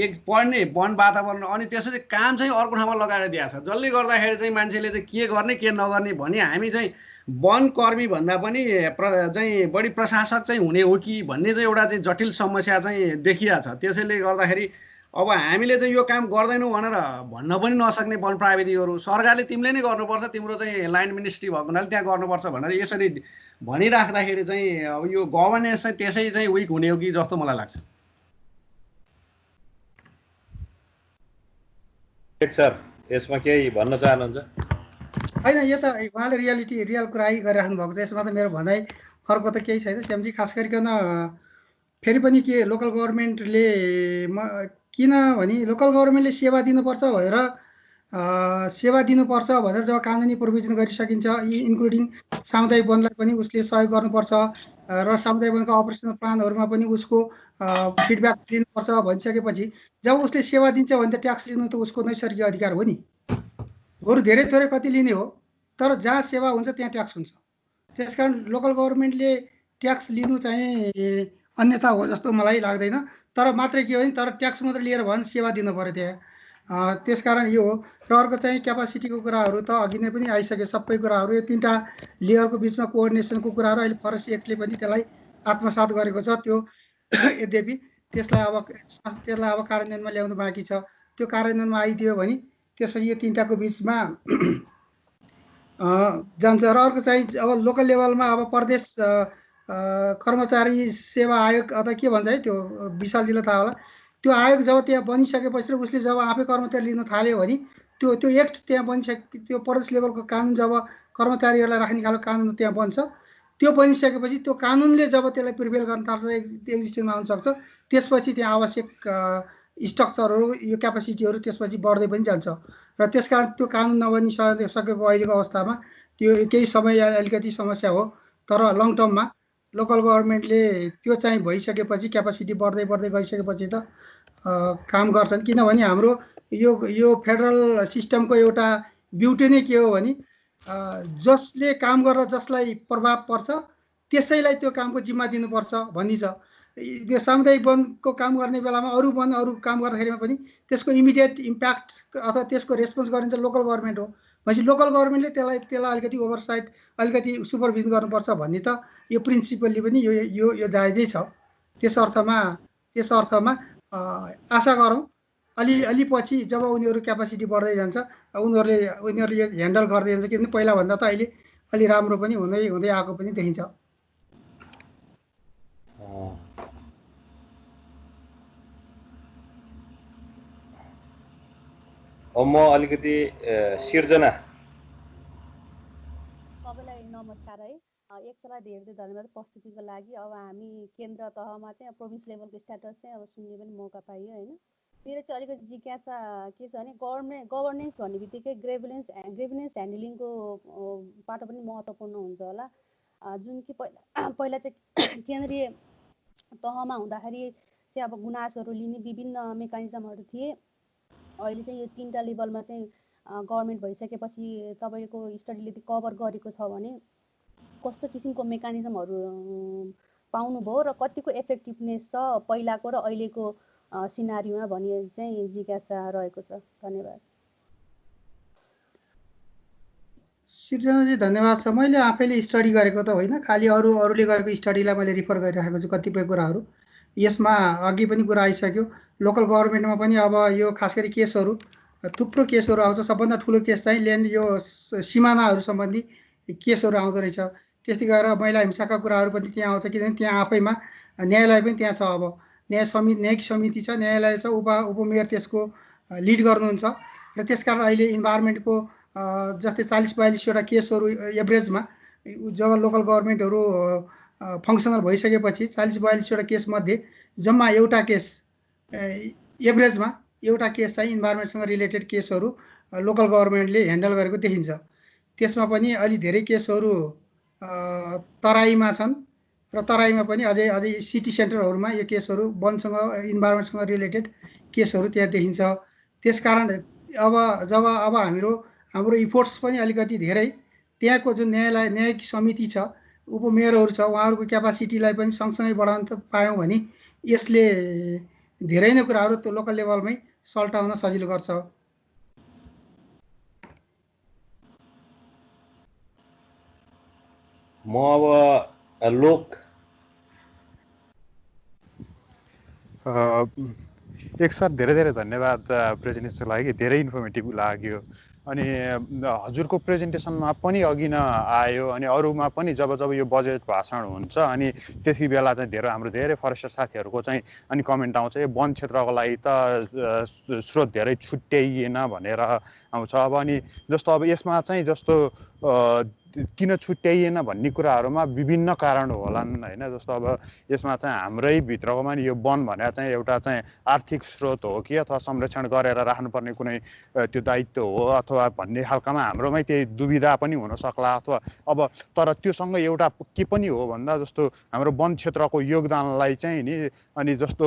एक पढ्ने वन वातावरण अनि त्यसपछि काम चाहिँ अर्को ठाउँमा लगाएर दिएको छ, जसले गर्दाखेरि चाहिँ मान्छेले चाहिँ के गर्ने के नगर्ने भने हामी चाहिँ वन कर्मी भन्दा पनि चाहिँ बढी प्रशासक चाहिँ हुने हो कि भन्ने चाहिँ एउटा चाहिँ जटिल समस्या चाहिँ देखिरहेको छ। त्यसैले गर्दाखेरि अब हामीले चाहिँ यो काम गर्दैनौँ भनेर भन्न पनि नसक्ने वन प्राविधिकहरू, सरकारले तिमीले नै गर्नुपर्छ, तिम्रो चाहिँ लाइन मिनिस्ट्री भएको हुनाले त्यहाँ गर्नुपर्छ भनेर यसरी भनिराख्दाखेरि चाहिँ अब यो गभर्नेन्स चाहिँ त्यसै चाहिँ विक हुने हो कि जस्तो मलाई लाग्छ। सर यसमा केही भन्न चाहनुहुन्छ? होइन, यो त उहाँले रियल कुरा गरिराख्नु भएको छ, यसमा त मेरो भनाइ अर्को त केही छैन। श्यामजी खास गरिकन फेरि पनि के लोकल गभर्मेन्टले किनभने लोकल गभर्मेन्टले सेवा दिनुपर्छ भनेर जब कानुनी प्रोभिजन गरिसकिन्छ, इन्क्लुडिङ सामुदायिक वनलाई पनि उसले सहयोग गर्नुपर्छ र सामुदायिक वनको अपरेसनल प्लानहरूमा पनि उसको फिडब्याक दिनुपर्छ भनिसकेपछि जब उसले सेवा दिन्छ भने त ट्याक्स लिनु त उसको नैसर्गिक अधिकार हो नि। बरु धेरै थोरै कति लिने हो, तर जहाँ सेवा हुन्छ त्यहाँ ट्याक्स हुन्छ। त्यसकारण लोकल गभर्मेन्टले ट्याक्स लिनु चाहिँ अन्यथा हो जस्तो मलाई लाग्दैन। तर मात्रै के हो भने तर ट्याक्स मात्रै लिएर भयो भने सेवा दिनु पऱ्यो त्यहाँ। त्यसकारण यो हो। र अर्को चाहिँ क्यापासिटीको कुराहरू त अघि नै पनि आइसके सबै कुराहरू, यो 3टा लेयरको बिचमा कोअर्डिनेसनको कुराहरू अहिले फरेस्ट एक्टले पनि त्यसलाई आत्मसात गरेको छ। त्यो यद्यपि त्यसलाई अब कार्यान्वयनमा ल्याउनु बाँकी छ। त्यो कार्यान्वयनमा आइदियो भने त्यसपछि यो 3टाको बिचमा जान्छ। र अर्को चाहिँ अब लोकल लेभलमा अब प्रदेश कर्मचारी सेवा आयोग अथवा के भन्छ है, त्यो विशालजीलाई थाहा होला, त्यो आयोग जब त्यहाँ बनिसकेपछि उसले जब आफै कर्मचारी लिन थाल्यो भने त्यो एक्ट त्यहाँ बनिसके, त्यो प्रदेश लेभलको कानुन जब कर्मचारीहरूलाई राख्ने खालको कानुन त्यहाँ बन्छ। त्यो बनिसकेपछि त्यो कानुनले जब त्यसलाई प्रिभेल गर्न थाल्छ, एक्जिस्टेन्समा आउन सक्छ, त्यसपछि त्यहाँ आवश्यक स्ट्रक्चरहरू, यो क्यापासिटीहरू त्यसपछि बढ्दै पनि जान्छ। र त्यसकारण त्यो कानुन नबनिसकेको अहिलेको अवस्थामा त्यो केही समय अलिकति समस्या हो। तर लङ टर्ममा लोकल गभर्मेन्टले त्यो चाहिँ भइसकेपछि, क्यापासिटी बढ्दै गइसकेपछि त काम गर्छन्। किनभने हाम्रो यो फेडरल सिस्टमको एउटा ब्युटी नै के हो भने जसले काम गर्दा जसलाई प्रभाव पर्छ त्यसैलाई त्यो कामको जिम्मा दिनुपर्छ भन्ने छ। त्यो सामुदायिक वनको काम गर्ने बेलामा अरू काम गर्दाखेरिमा पनि त्यसको इमिडिएट इम्प्याक्ट अथवा त्यसको रेस्पोन्स गर्ने त लोकल गभर्मेन्ट हो। भनेपछि लोकल गभर्मेन्टले त्यसलाई अलिकति ओभरसाइट, अलिकति सुपरभिजन गर्नुपर्छ भन्ने त यो प्रिन्सिपलले पनि यो जायजै छ। त्यस अर्थमा आशा गरौँ अलि पछि जब उनीहरू क्यापासिटी बढ्दै जान्छ, उनीहरूले ह्यान्डल गर्दै जान्छ। किनभने पहिलाभन्दा त अहिले अलि राम्रो पनि हुँदै आएको पनि देखिन्छ। म अलिकति सिर्जना। सबैलाई नमस्कार है। एकचोटि धेरै धन्यवाद प्रस्तुतिको लागि। अब हामी केन्द्र तहमा चाहिँ प्रोभिन्स लेभलको स्ट्याटस चाहिँ अब सुन्ने पनि मौका पाइयो होइन। मेरो चाहिँ अलिकति जिज्ञासा के छ भने गभर्नेन्स भन्ने बित्तिकै ग्रेभिनेन्स ह्यान्डलिङको पाटो पनि महत्त्वपूर्ण हुन्छ होला। जुन कि पहिला चाहिँ केन्द्रीय तहमा हुँदाखेरि चाहिँ अब गुनासोहरू लिने विभिन्न मेकानिजमहरू थिए। अहिले चाहिँ यो 3टा लेभलमा चाहिँ गभर्मेन्ट भइसकेपछि तपाईँको स्टडीले कभर गरेको छ भने कस्तो किसिमको मेकानिजमहरू पाउनुभयो र कतिको इफेक्टिभनेस छ पहिलाको र अहिलेको सिनारीमा भन्ने चाहिँ जिज्ञासा रहेको छ। धन्यवाद। सृजनाजी धन्यवाद छ। मैले आफैले स्टडी गरेको त होइन, खालि अरूले गरेको स्टडीलाई मैले रिफर गरिराखेको छु कतिपय कुराहरू। यसमा अघि पनि कुरा आइसक्यो, लोकल गभर्मेन्टमा पनि अब यो खास गरी केसहरू, थुप्रो केसहरू आउँछ। सबभन्दा ठुलो केस चाहिँ यो सिमानाहरू सम्बन्धी केसहरू आउँदो रहेछ। त्यस्तै गरेर महिला हिंसाका कुराहरू पनि त्यहाँ आउँछ। किनभने त्यहाँ आफैमा न्यायालय पनि त्यहाँ छ। अब न्यायिक समिति छ, न्यायालय छ, उपमेयर त्यसको लिड गर्नुहुन्छ। र त्यसकारण अहिले इन्भाइरोमेन्टको जस्तै 40-42वटा केसहरू एभरेजमा, जब लोकल गभर्मेन्टहरू फङ्सनल भइसकेपछि 40-42वटा केसमध्ये जम्मा एउटा केस, एभरेजमा एउटा केस चाहिँ इन्भाइरोमेन्टसँग रिलेटेड केसहरू लोकल गभर्मेन्टले ह्यान्डल गरेको देखिन्छ। त्यसमा पनि अलि धेरै केसहरू तराईमा छन् र तराईमा पनि अझै सिटी सेन्टरहरूमा यो केसहरू वनसँग, इन्भाइरोमेन्टसँग रिलेटेड केसहरू त्यहाँ देखिन्छ। त्यसकारण जब हाम्रो इफोर्ट्स पनि अलिकति धेरै, त्यहाँको जुन न्यायिक समिति छ, उपमेयरहरू छ, उहाँहरूको क्यापासिटीलाई पनि सँगसँगै बढाउन पायौँ भने यसले धेरै नै कुराहरू त्यो लोकल लेभलमै सल्टाउन सजिलो गर्छ। म अब एक सर धेरै धन्यवाद प्रेजेन्टेसनको लागि। धेरै इन्फर्मेटिभ लाग्यो। अनि हजुरको प्रेजेन्टेसनमा पनि अघि न आयो, अनि अरूमा पनि जब यो बजेट भाषण हुन्छ अनि त्यति बेला चाहिँ हाम्रो धेरै फरेस्टर साथीहरूको चाहिँ अनि कमेन्ट आउँछ, यो वन क्षेत्रको लागि त स्रोत धेरै छुट्याइएन भनेर आउँछ। अब अनि जस्तो अब यसमा चाहिँ जस्तो किन छुट्याइएन भन्ने कुराहरूमा विभिन्न कारण होलान् होइन। जस्तो अब यसमा चाहिँ हाम्रै भित्रकोमा नि यो वन भनेर चाहिँ एउटा चाहिँ आर्थिक स्रोत हो कि अथवा संरक्षण गरेर राख्नुपर्ने कुनै त्यो दायित्व हो अथवा भन्ने खालकामा हाम्रोमै त्यही दुविधा पनि हुन सक्ला। अथवा अब तर त्योसँग एउटा के पनि हो भन्दा जस्तो हाम्रो वन क्षेत्रको योगदानलाई चाहिँ नि अनि जस्तो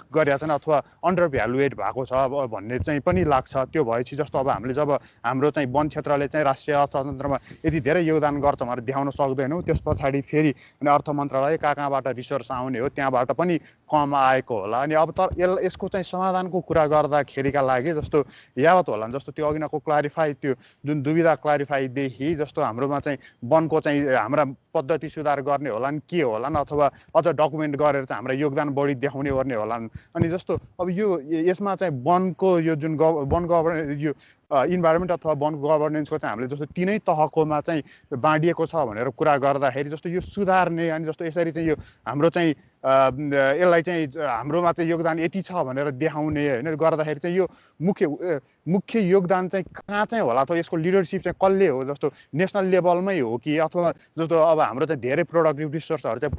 गरेर चाहिँ अथवा अन्डर भ्यालुएट भएको छ भन्ने चाहिँ पनि लाग्छ। त्यो भएपछि जस्तो अब हामीले जब हाम्रो चाहिँ वन क्षेत्रले चाहिँ राष्ट्रिय अर्थतन्त्रमा यति धेरै योगदान गर्छ भनेर देखाउन सक्दैनौँ, त्यस पछाडि फेरि अनि अर्थ मन्त्रालय कहाँबाट रिसोर्स आउने हो, त्यहाँबाट पनि कम आएको होला। अनि अब तर यसको चाहिँ समाधानको कुरा गर्दाखेरिका लागि जस्तो यावत होला, जस्तो त्यो अघिनको क्लारिफाई, त्यो जुन दुविधा क्लारिफाईदेखि जस्तो हाम्रोमा चाहिँ वनको चाहिँ हाम्रा पद्धति सुधार गर्ने होला नि, के होला नि, अथवा अझ डकुमेन्ट गरेर चाहिँ हाम्रो योगदान बढी देखाउने गर्ने होला। अनि जस्तो अब यो यसमा चाहिँ वनको यो जुन वन गभर्नेन्स, यो इन्भाइरोमेन्ट अथवा वन गभर्नेन्सको चाहिँ हामीले जस्तो 3 तहकोमा चाहिँ बाँडिएको छ भनेर कुरा गर्दाखेरि जस्तो यो सुधार्ने अनि जस्तो यसरी चाहिँ यो हाम्रो चाहिँ यसलाई चाहिँ हाम्रोमा चाहिँ योगदान यति छ भनेर देखाउने होइन गर्दाखेरि चाहिँ यो मुख्य योगदान चाहिँ कहाँ चाहिँ होला अथवा यसको लिडरसिप चाहिँ कसले हो जस्तो नेसनल लेभलमै हो कि अथवा जस्तो अब हाम्रो चाहिँ धेरै प्रोडक्टिभ रिसोर्सहरू चाहिँ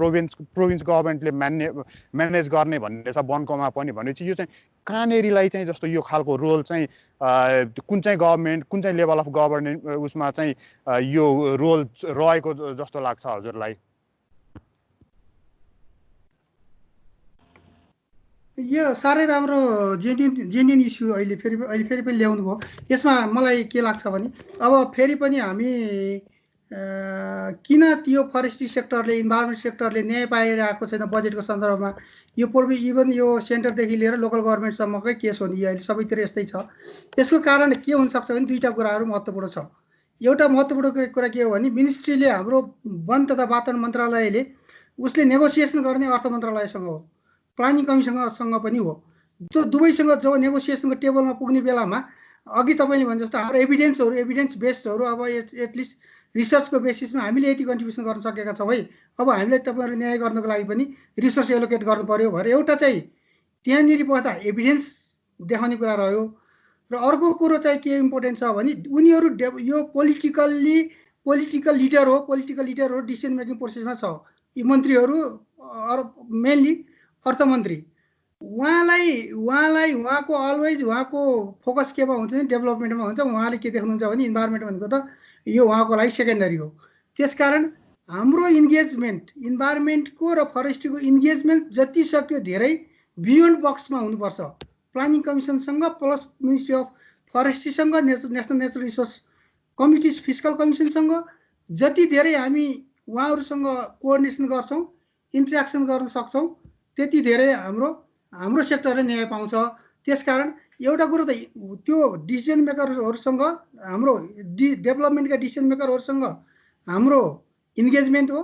प्रोभिन्स गभर्मेन्टले म्यानेज गर्ने भन्ने छ वनकोमा पनि भनेपछि यो चाहिँ कहाँनेरिलाई चाहिँ जस्तो यो खालको रोल चाहिँ कुन चाहिँ गभर्मेन्ट कुन चाहिँ लेभल अफ गभर्नेन्स उसमा चाहिँ यो रोल रहेको जस्तो लाग्छ हजुरलाई? यो साह्रै राम्रो जेन्युन इस्यु अहिले फेरि पनि ल्याउनु भयो। यसमा मलाई के लाग्छ भने अब फेरि पनि हामी किन त्यो फरेस्ट्री सेक्टरले इन्भाइरोमेन्ट सेक्टरले न्याय पाइरहेको छैन बजेटको सन्दर्भमा, यो इभन यो सेन्टरदेखि लिएर लोकल गभर्मेन्टसम्मकै केस हो नि अहिले सबैतिर यस्तै छ। यसको कारण के हुनसक्छ भने दुईवटा कुराहरू महत्त्वपूर्ण छ। एउटा महत्त्वपूर्ण कुरा के हो भने मिनिस्ट्रीले हाम्रो वन तथा वातावरण मन्त्रालयले उसले नेगोसिएसन गर्ने अर्थ मन्त्रालयसँग हो, प्लानिङ कमिसनसँग पनि हो। त्यो दुवैसँग जब नेगोसिएसनको टेबलमा पुग्ने बेलामा अघि तपाईँले भने जस्तो हाम्रो एभिडेन्स बेस्डहरू अब एटलिस्ट रिसर्चको बेसिसमा हामीले यति कन्ट्रिब्युसन गर्न सकेका छौँ है, अब हामीले तपाईँहरू न्याय गर्नको लागि पनि रिसोर्स एलोकेट गर्नु पर्यो भनेर एउटा चाहिँ त्यहाँनिर बस्दा एभिडेन्स देखाउने कुरा रह्यो। र अर्को कुरो चाहिँ के इम्पोर्टेन्ट छ भने उनीहरू यो पोलिटिकल लिडर हो डिसिजन मेकिङ प्रोसेसमा छ। यी मन्त्रीहरू मेनली अर्थमन्त्री, उहाँलाई उहाँको अलवेज उहाँको फोकस केमा हुन्छ नि डेभलपमेन्टमा हुन्छ। उहाँले के देख्नुहुन्छ भने इन्भाइरोमेन्ट भनेको त यो उहाँको लागि सेकेन्डरी हो। त्यसकारण हाम्रो इन्गेजमेन्ट इन्भाइरोमेन्टको र फरेस्ट्रीको इन्गेजमेन्ट जति सक्यो धेरै बियोन्ड बक्समा हुनुपर्छ। प्लानिङ कमिसनसँग प्लस मिनिस्ट्री अफ फरेस्ट्रीसँग national natural resource committee fiscal कमिसनसँग जति धेरै हामी उहाँहरूसँग कोअर्डिनेसन गर्छौँ इन्ट्रेक्सन गर्न सक्छौँ त्यति धेरै हाम्रो सेक्टरले न्याय पाउँछ। त्यसकारण एउटा कुरो त त्यो डिसिजन मेकरहरूसँग हाम्रो डेभलपमेन्टका डिसिजन मेकरहरूसँग हाम्रो इन्गेजमेन्ट हो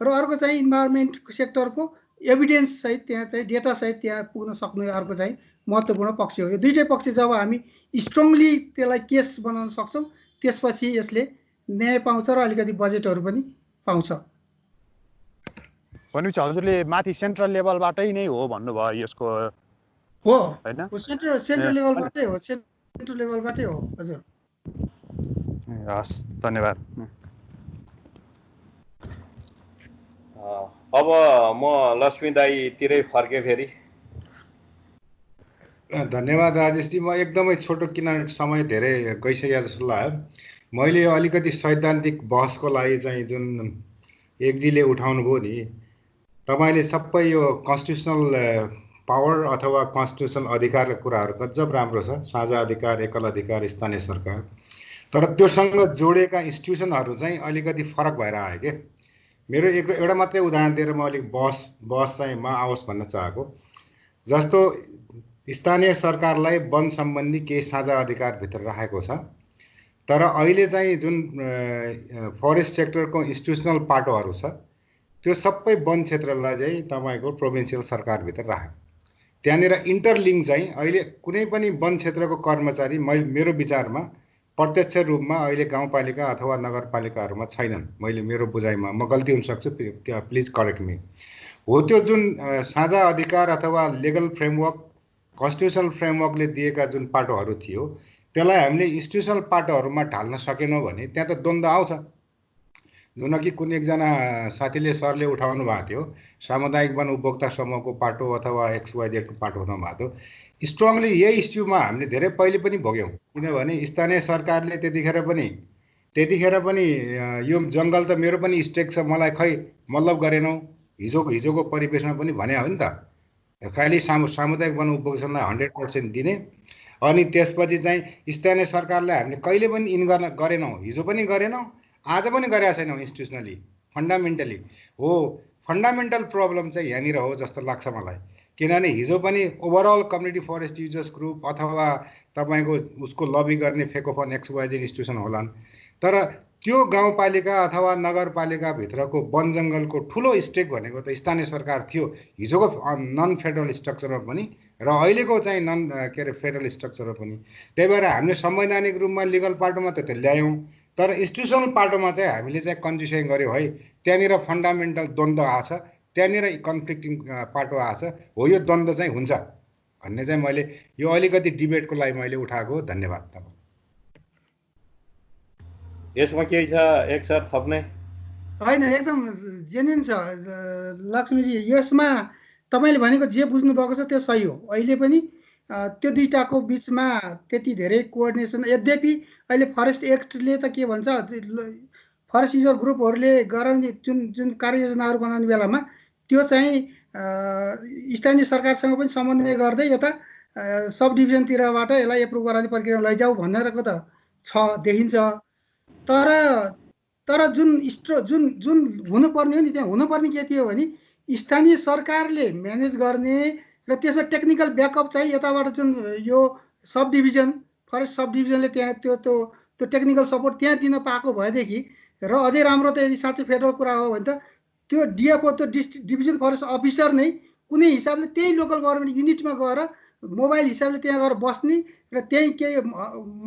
र अर्को चाहिँ इन्भाइरोमेन्ट सेक्टरको एभिडेन्स सहित त्यहाँ चाहिँ डेटा सहित त्यहाँ पुग्न सक्ने अर्को चाहिँ महत्त्वपूर्ण पक्ष हो। यो दुईटै पक्ष जब हामी स्ट्रङली त्यसलाई केस बनाउन सक्छौँ त्यसपछि यसले न्याय पाउँछ र अलिकति बजेटहरू पनि पाउँछ। भनेपछि हजुरले माथि सेन्ट्रल लेभलबाटै नै हो भन्नुभयो यसको हो हैन? सेन्ट्रल लेभलबाटै हो हजुर। हस् धन्यवाद। अब म लक्ष्मी दाईतिरै फर्केँ फेरि। धन्यवाद राजेशजी। म एकदमै छोटो किन समय धेरै गइसक्यो जस्तो लाग्यो। मैले अलिकति सैद्धान्तिक बहसको लागि चाहिँ जुन एकजीले उठाउनु भयो नि, तपाईँले सबै यो कन्स्टिट्युसनल पावर अथवा कन्स्टिट्युसनल अधिकारको कुराहरू गजब राम्रो छ, साझा अधिकार, एकल अधिकार, स्थानीय सरकार। तर त्योसँग जोडिएका इन्स्टिट्युसनहरू चाहिँ अलिकति फरक भएर आयो के। मेरो एउटा मात्रै उदाहरण दिएर म अलिक बहस चाहिँ म आओस् भन्न चाहेको। जस्तो स्थानीय सरकारलाई वन सम्बन्धी केही साझा अधिकारभित्र राखेको छ, तर अहिले चाहिँ जुन फरेस्ट सेक्टरको इन्स्टिट्युसनल पाटोहरू छ त्यो सबै वन क्षेत्रलाई चाहिँ तपाईँको प्रोभिन्सियल सरकारभित्र राख्यो। त्यहाँनिर इन्टरलिङ्क चाहिँ अहिले कुनै पनि वन क्षेत्रको कर्मचारी मेरो विचारमा प्रत्यक्ष रूपमा अहिले गाउँपालिका अथवा नगरपालिकाहरूमा छैनन्। मेरो बुझाइमा म गल्ती हुनसक्छु, प्लिज करेक्ट मी। हो त्यो जुन साझा अधिकार अथवा लिगल फ्रेमवर्क कन्स्टिट्युसनल फ्रेमवर्कले दिएका जुन पाटोहरू थियो त्यसलाई हामीले इन्स्टिट्युसनल पाटोहरूमा ढाल्न सकेनौँ भने त्यहाँ त द्वन्द्व आउँछ। जुन कि कुनै एकजना साथीले सरले उठाउनु भएको थियो, सामुदायिक वन उपभोक्ता समूहको पाटो अथवा XYZ को पाटो हुनु भएको थियो। स्ट्रङली यही इस्युमा हामीले धेरै पहिले पनि भोग्यौँ, किनभने स्थानीय सरकारले त्यतिखेर पनि यो जङ्गल त मेरो पनि स्टेक छ, मलाई खै मतलब गरेनौँ। हिजोको परिवेशमा पनि भने हो नि त, खालि सामुदायिक वन उपभोक्तालाई 100% दिने, अनि त्यसपछि चाहिँ स्थानीय सरकारलाई हामीले कहिले पनि गरेनौँ, हिजो पनि गरेनौँ, आज पनि गरेका छैनौँ। इन्स्टिट्युसनली फन्डामेन्टली हो, फन्डामेन्टल प्रब्लम चाहिँ यहाँनिर हो जस्तो लाग्छ मलाई। किनभने हिजो पनि overall community forest users group अथवा तपाईँको उसको लबी गर्ने फेकोफन XYZ इन्स्टिट्युसन होलान्, तर त्यो गाउँपालिका अथवा नगरपालिकाभित्रको वन जङ्गलको ठुलो स्टेक भनेको त स्थानीय सरकार थियो हिजोको नन फेडरल स्ट्रक्चरमा पनि र अहिलेको चाहिँ फेडरल स्ट्रक्चरमा पनि। त्यही भएर हामीले संवैधानिक रूपमा लिगल पार्टोमा त त्यो ल्यायौँ, तर इन्स्टिट्युसनल पार्टोमा चाहिँ हामीले चाहिँ कन्जुसन गऱ्यौँ है। त्यहाँनिर फन्डामेन्टल द्वन्द्व आछ, त्यहाँनिर कन्फ्लिक्टिङ पाटो आछ हो, यो द्वन्द्व चाहिँ हुन्छ भन्ने चाहिँ मैले यो अलिकति डिबेटको लागि मैले उठाएको। धन्यवाद। यसमा केही छ एक सर थप्ने? होइन, एकदम जेन्युन छ लक्ष्मीजी। यसमा तपाईँले भनेको जे बुझ्नुभएको छ त्यो सही हो। अहिले पनि त्यो दुईटाको बिचमा त्यति धेरै कोअर्डिनेसन, यद्यपि अहिले फरेस्ट एक्टले त के भन्छ, फरेस्ट युजर ग्रुपहरूले गराउने जुन कार्ययोजनाहरू बनाउने बेलामा त्यो चाहिँ स्थानीय सरकारसँग पनि समन्वय गर्दै यता सब डिभिजनतिरबाट यसलाई एप्रुभ गराउने प्रक्रिया लैजाऊ भनेरको त छ देखिन्छ। तर जुन हुनुपर्ने हो नि, त्यहाँ हुनुपर्ने के थियो भने स्थानीय सरकारले म्यानेज गर्ने र त्यसमा टेक्निकल ब्याकअप चाहिँ यताबाट जुन यो सब डिभिजन फरेस्ट सब डिभिजनले त्यहाँ त्यो टेक्निकल सपोर्ट त्यहाँ दिन पाएको भएदेखि र अझै राम्रो त यदि साँच्चै फेडरल कुरा हो भने त त्यो डिएफओ त्यो डिस्ट्रिक्ट डिभिजन फरेस्ट अफिसर नै कुनै हिसाबले त्यही लोकल गभर्मेन्ट युनिटमा गएर मोबाइल हिसाबले त्यहाँ गएर बस्ने र त्यही केही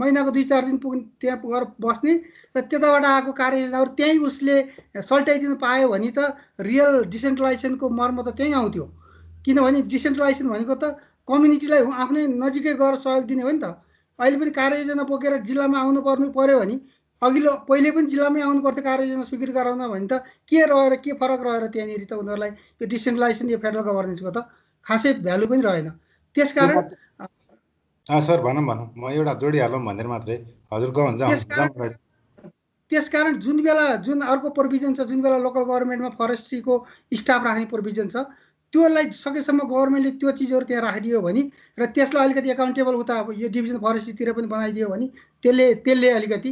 महिनाको 2-4 दिन त्यहाँ गएर बस्ने र त्यताबाट आएको कार्ययोजनाहरू त्यहीँ उसले सल्टाइदिनु पायो भने त रियल डिसेन्ट्रलाइजेसनको मर्म त त्यहीँ आउँथ्यो। किनभने डिसेन्ट्रलाइजेसन भनेको त कम्युनिटीलाई आफ्नै नजिकै गएर सहयोग दिने हो नि त। अहिले पनि कार्ययोजना बोकेर जिल्लामा आउनु पर्यो भने अघिल्लो पहिले पनि जिल्लामै आउनु पर्थ्यो कार्ययोजना स्वीकृत गराउन भने त के रहेर के फरक रहेर त्यहाँनिर त उनीहरूलाई यो डिसेन्ट्रलाइजेसन यो फेडरल गभर्नेन्सको त खासै भ्यालु पनि रहेन। त्यसकारण सर भनौँ म एउटा जोडिहालौँ भनेर मात्रै हजुरको हुन्छ। त्यसकारण जुन अर्को प्रोभिजन छ, जुन बेला लोकल गभर्मेन्टमा फरेस्ट्रीको स्टाफ राख्ने प्रोभिजन छ, त्योलाई सकेसम्म गभर्मेन्टले त्यो चिजहरू त्यहाँ राखिदियो भने र त्यसलाई अलिकति एकाउन्टेबल उता यो डिभिजन फरेस्ट्रीतिर पनि बनाइदियो भने त्यसले अलिकति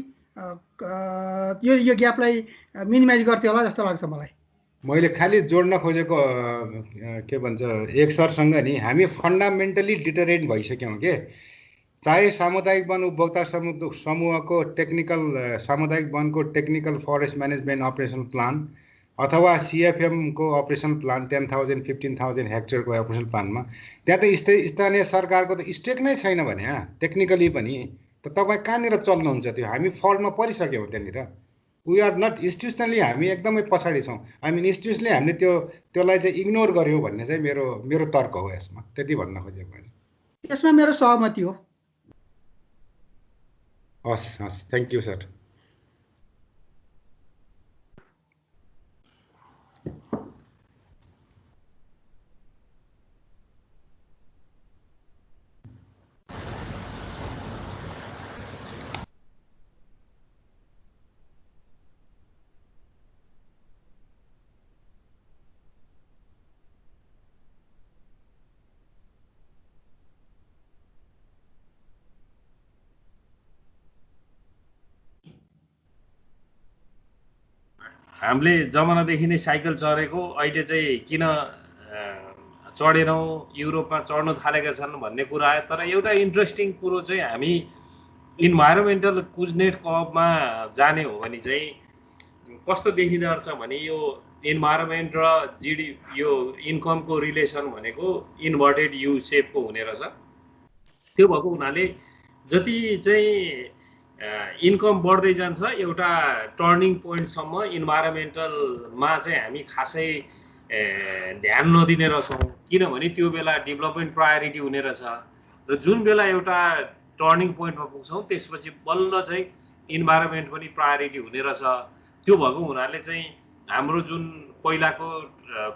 यो ग्यापलाई मिनिमाइज गर्थ्यो होला जस्तो लाग्छ मलाई। मैले खालि जोड्न खोजेको के भन्छ एक सरसँग नि, हामी फन्डामेन्टली डिटरेन्ट भइसक्यौँ के। चाहे सामुदायिक वन उपभोक्ता समूहको टेक्निकल सामुदायिक वनको technical forest management operation plan अथवा सिएफएमको अपरेसन प्लान 10,000 15,000 हेक्टरको अपरेसन प्लानमा त्यहाँ त स्थानीय सरकारको त स्टेक नै छैन भने टेक्निकली पनि त तपाईँ कहाँनिर चल्नुहुन्छ? त्यो हामी फल्टमा परिसक्यौँ त्यहाँनिर। वी आर नट इन्स्टिट्युसनली हामी एकदमै पछाडि छौँ। हामी इन्स्टिट्युसनली हामीले त्यसलाई चाहिँ इग्नोर गर्यो भन्ने चाहिँ मेरो तर्क हो यसमा। त्यति भन्न खोजेको मैले। यसमा मेरो सहमति हो। हस् थ्याङ्क यू सर। हामीले जमानादेखि नै साइकल चढेको, अहिले चाहिँ किन चढेनौँ, युरोपमा चढ्न थालेका छन् भन्ने कुरा आयो। तर एउटा इन्ट्रेस्टिङ कुरो चाहिँ हामी इन्भाइरोमेन्टल कुजनेट कपमा जाने हो भने चाहिँ कस्तो देखिन्छ भने यो इन्भाइरोमेन्ट र यो इन्कमको रिलेसन भनेको इन्भर्टेड यु सेपको हुने रहेछ। त्यो भएको हुनाले जति चाहिँ इन्कम बढ्दै जान्छ एउटा टर्निङ पोइन्टसम्म इन्भाइरोमेन्टलमा चाहिँ हामी खासै ध्यान नदिने रहेछौँ। किनभने त्यो बेला डेभलपमेन्ट प्रायोरिटी हुने रहेछ र जुन बेला एउटा टर्निङ पोइन्टमा पुग्छौँ त्यसपछि बल्ल चाहिँ इन्भाइरोमेन्ट पनि प्रायोरिटी हुने रहेछ। त्यो भएको हुनाले चाहिँ हाम्रो जुन पहिलाको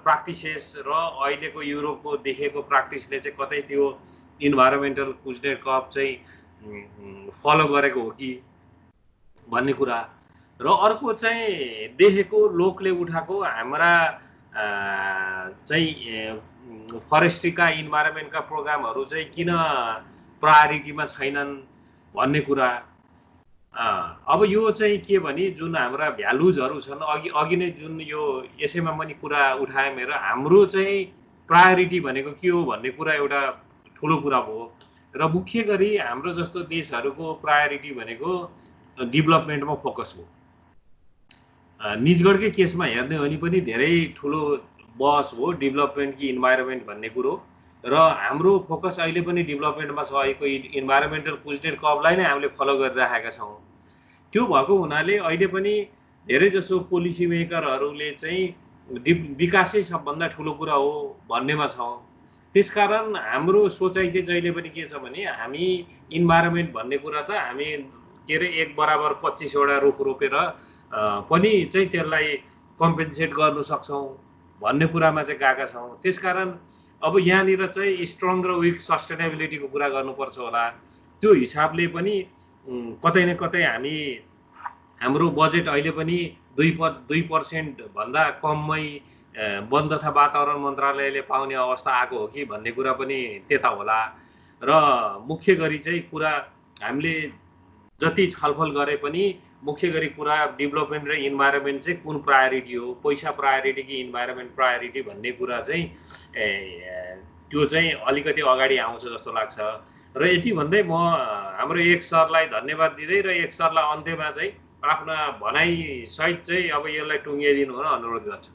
प्र्याक्टिसेस र अहिलेको युरोपको देखेको प्र्याक्टिसले चाहिँ कतै त्यो इन्भाइरोमेन्टल कुजनेट कप चाहिँ फलो गरेको हो कि भन्ने कुरा। र अर्को चाहिँ देखेको लोकले उठाएको हाम्रा चाहिँ फरेस्ट्रीका इन्भाइरोमेन्टका प्रोग्रामहरू चाहिँ किन प्रायोरिटीमा छैनन् भन्ने कुरा। अब यो चाहिँ के भने जुन हाम्रा भ्यालुजहरू छन्, अघि नै जुन यो यसैमा पनि कुरा उठाएँ मेरो, हाम्रो चाहिँ प्रायोरिटी भनेको के हो भन्ने कुरा एउटा ठुलो कुरा भयो। र मुख्य गरी हाम्रो जस्तो देशहरूको प्रायोरिटी भनेको डेभलपमेन्टमा फोकस हो। निजगढकै केसमा हेर्ने हो भने पनि धेरै ठुलो बहस हो डेभलपमेन्ट कि इन्भाइरोमेन्ट भन्ने कुरो। र हाम्रो फोकस अहिले पनि डेभलपमेन्टमा छ। अहिलेको इन्भाइरोमेन्टल कुजनेट कपलाई नै हामीले फलो गरिराखेका छौँ। त्यो भएको हुनाले अहिले पनि धेरै जसो पोलिसी मेकरहरूले चाहिँ विकासै सबभन्दा ठुलो कुरा हो भन्नेमा छौँ। त्यसकारण हाम्रो सोचाइ चाहिँ जहिले पनि के छ भने हामी इन्भाइरोमेन्ट भन्ने कुरा त हामी के अरे 1 बराबर 25 वटा रुख रोपेर पनि चाहिँ त्यसलाई कम्पेन्सेट गर्नु सक्छौँ भन्ने कुरामा चाहिँ गएका छौँ। त्यसकारण अब यहाँनिर चाहिँ स्ट्रङ र विक सस्टेनेबिलिटीको कुरा गर्नुपर्छ होला। त्यो हिसाबले पनि कतै न कतै हाम्रो बजेट अहिले पनि 2% भन्दा कममै वन तथा वातावरण मन्त्रालयले पाउने अवस्था आएको हो कि भन्ने कुरा पनि त्यता होला। र मुख्य गरी चाहिँ कुरा हामीले जति छलफल गरे पनि मुख्य गरी कुरा डेभलपमेन्ट र इन्भाइरोमेन्ट चाहिँ कुन प्रायोरिटी हो, पैसा प्रायोरिटी कि इन्भाइरोमेन्ट प्रायोरिटी भन्ने कुरा चाहिँ त्यो चाहिँ अलिकति अगाडि आउँछ जस्तो लाग्छ। र यति भन्दै म हाम्रो एक सरलाई धन्यवाद दिँदै र एक सरलाई अन्त्यमा चाहिँ आफ्ना भनाइ सहित चाहिँ अब यसलाई टुङ्गिदिनु हुन अनुरोध गर्छु।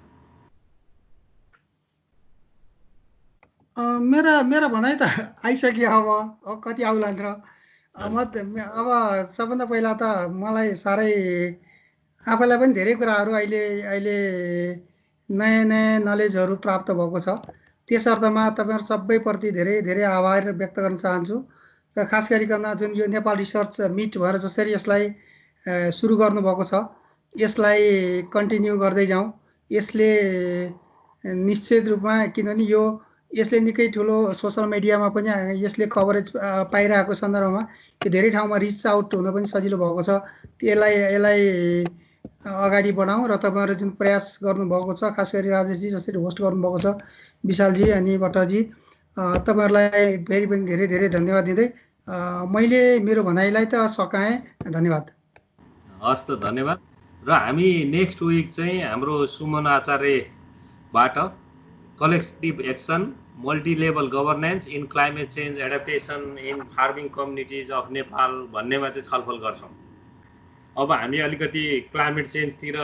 मेरा भनाइ त आइसक्यो। अब कति आउलान् र अब सबभन्दा पहिला त मलाई साह्रै आफैलाई पनि धेरै कुराहरू अहिले नयाँ नयाँ नलेजहरू प्राप्त भएको छ। त्यस अर्थमा तपाईँहरू सबैप्रति धेरै धेरै आभार व्यक्त गर्न चाहन्छु। र खास गरिकन जुन यो नेपाल रिसर्च मिट भएर जसरी यसलाई सुरु गर्नुभएको छ यसलाई कन्टिन्यू गर्दै जाउँ। यसले निश्चित रूपमा किनभने यसले निकै ठुलो सोसल मिडियामा पनि यसले कभरेज पाइरहेको सन्दर्भमा यो धेरै ठाउँमा रिच आउट हुन पनि सजिलो भएको छ। यसलाई अगाडि बढाउँ र तपाईँहरू जुन प्रयास गर्नुभएको छ खास गरी राजेशजी जसरी होस्ट गर्नुभएको छ, विशालजी अनि भट्टजी, तपाईँहरूलाई फेरि पनि धेरै धेरै धन्यवाद दिँदै मैले मेरो भनाइलाई त सकाएँ। धन्यवाद। हस् त धन्यवाद। र हामी नेक्स्ट विक चाहिँ हाम्रो सुमन आचार्यबाट collective action multi level governance in climate change adaptation in farming communities of Nepal भन्नेमा चाहिँ छलफल गर्छौँ। अब हामी अलिकति क्लाइमेट चेन्जतिर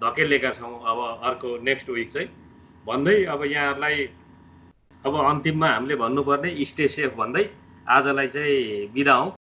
धकेलेका छौँ अब अर्को नेक्स्ट विक चाहिँ भन्दै अब यहाँहरूलाई अब अन्तिममा हामीले भन्नुपर्ने स्टे सेफ भन्दै आजलाई चाहिँ बिदा हौँ।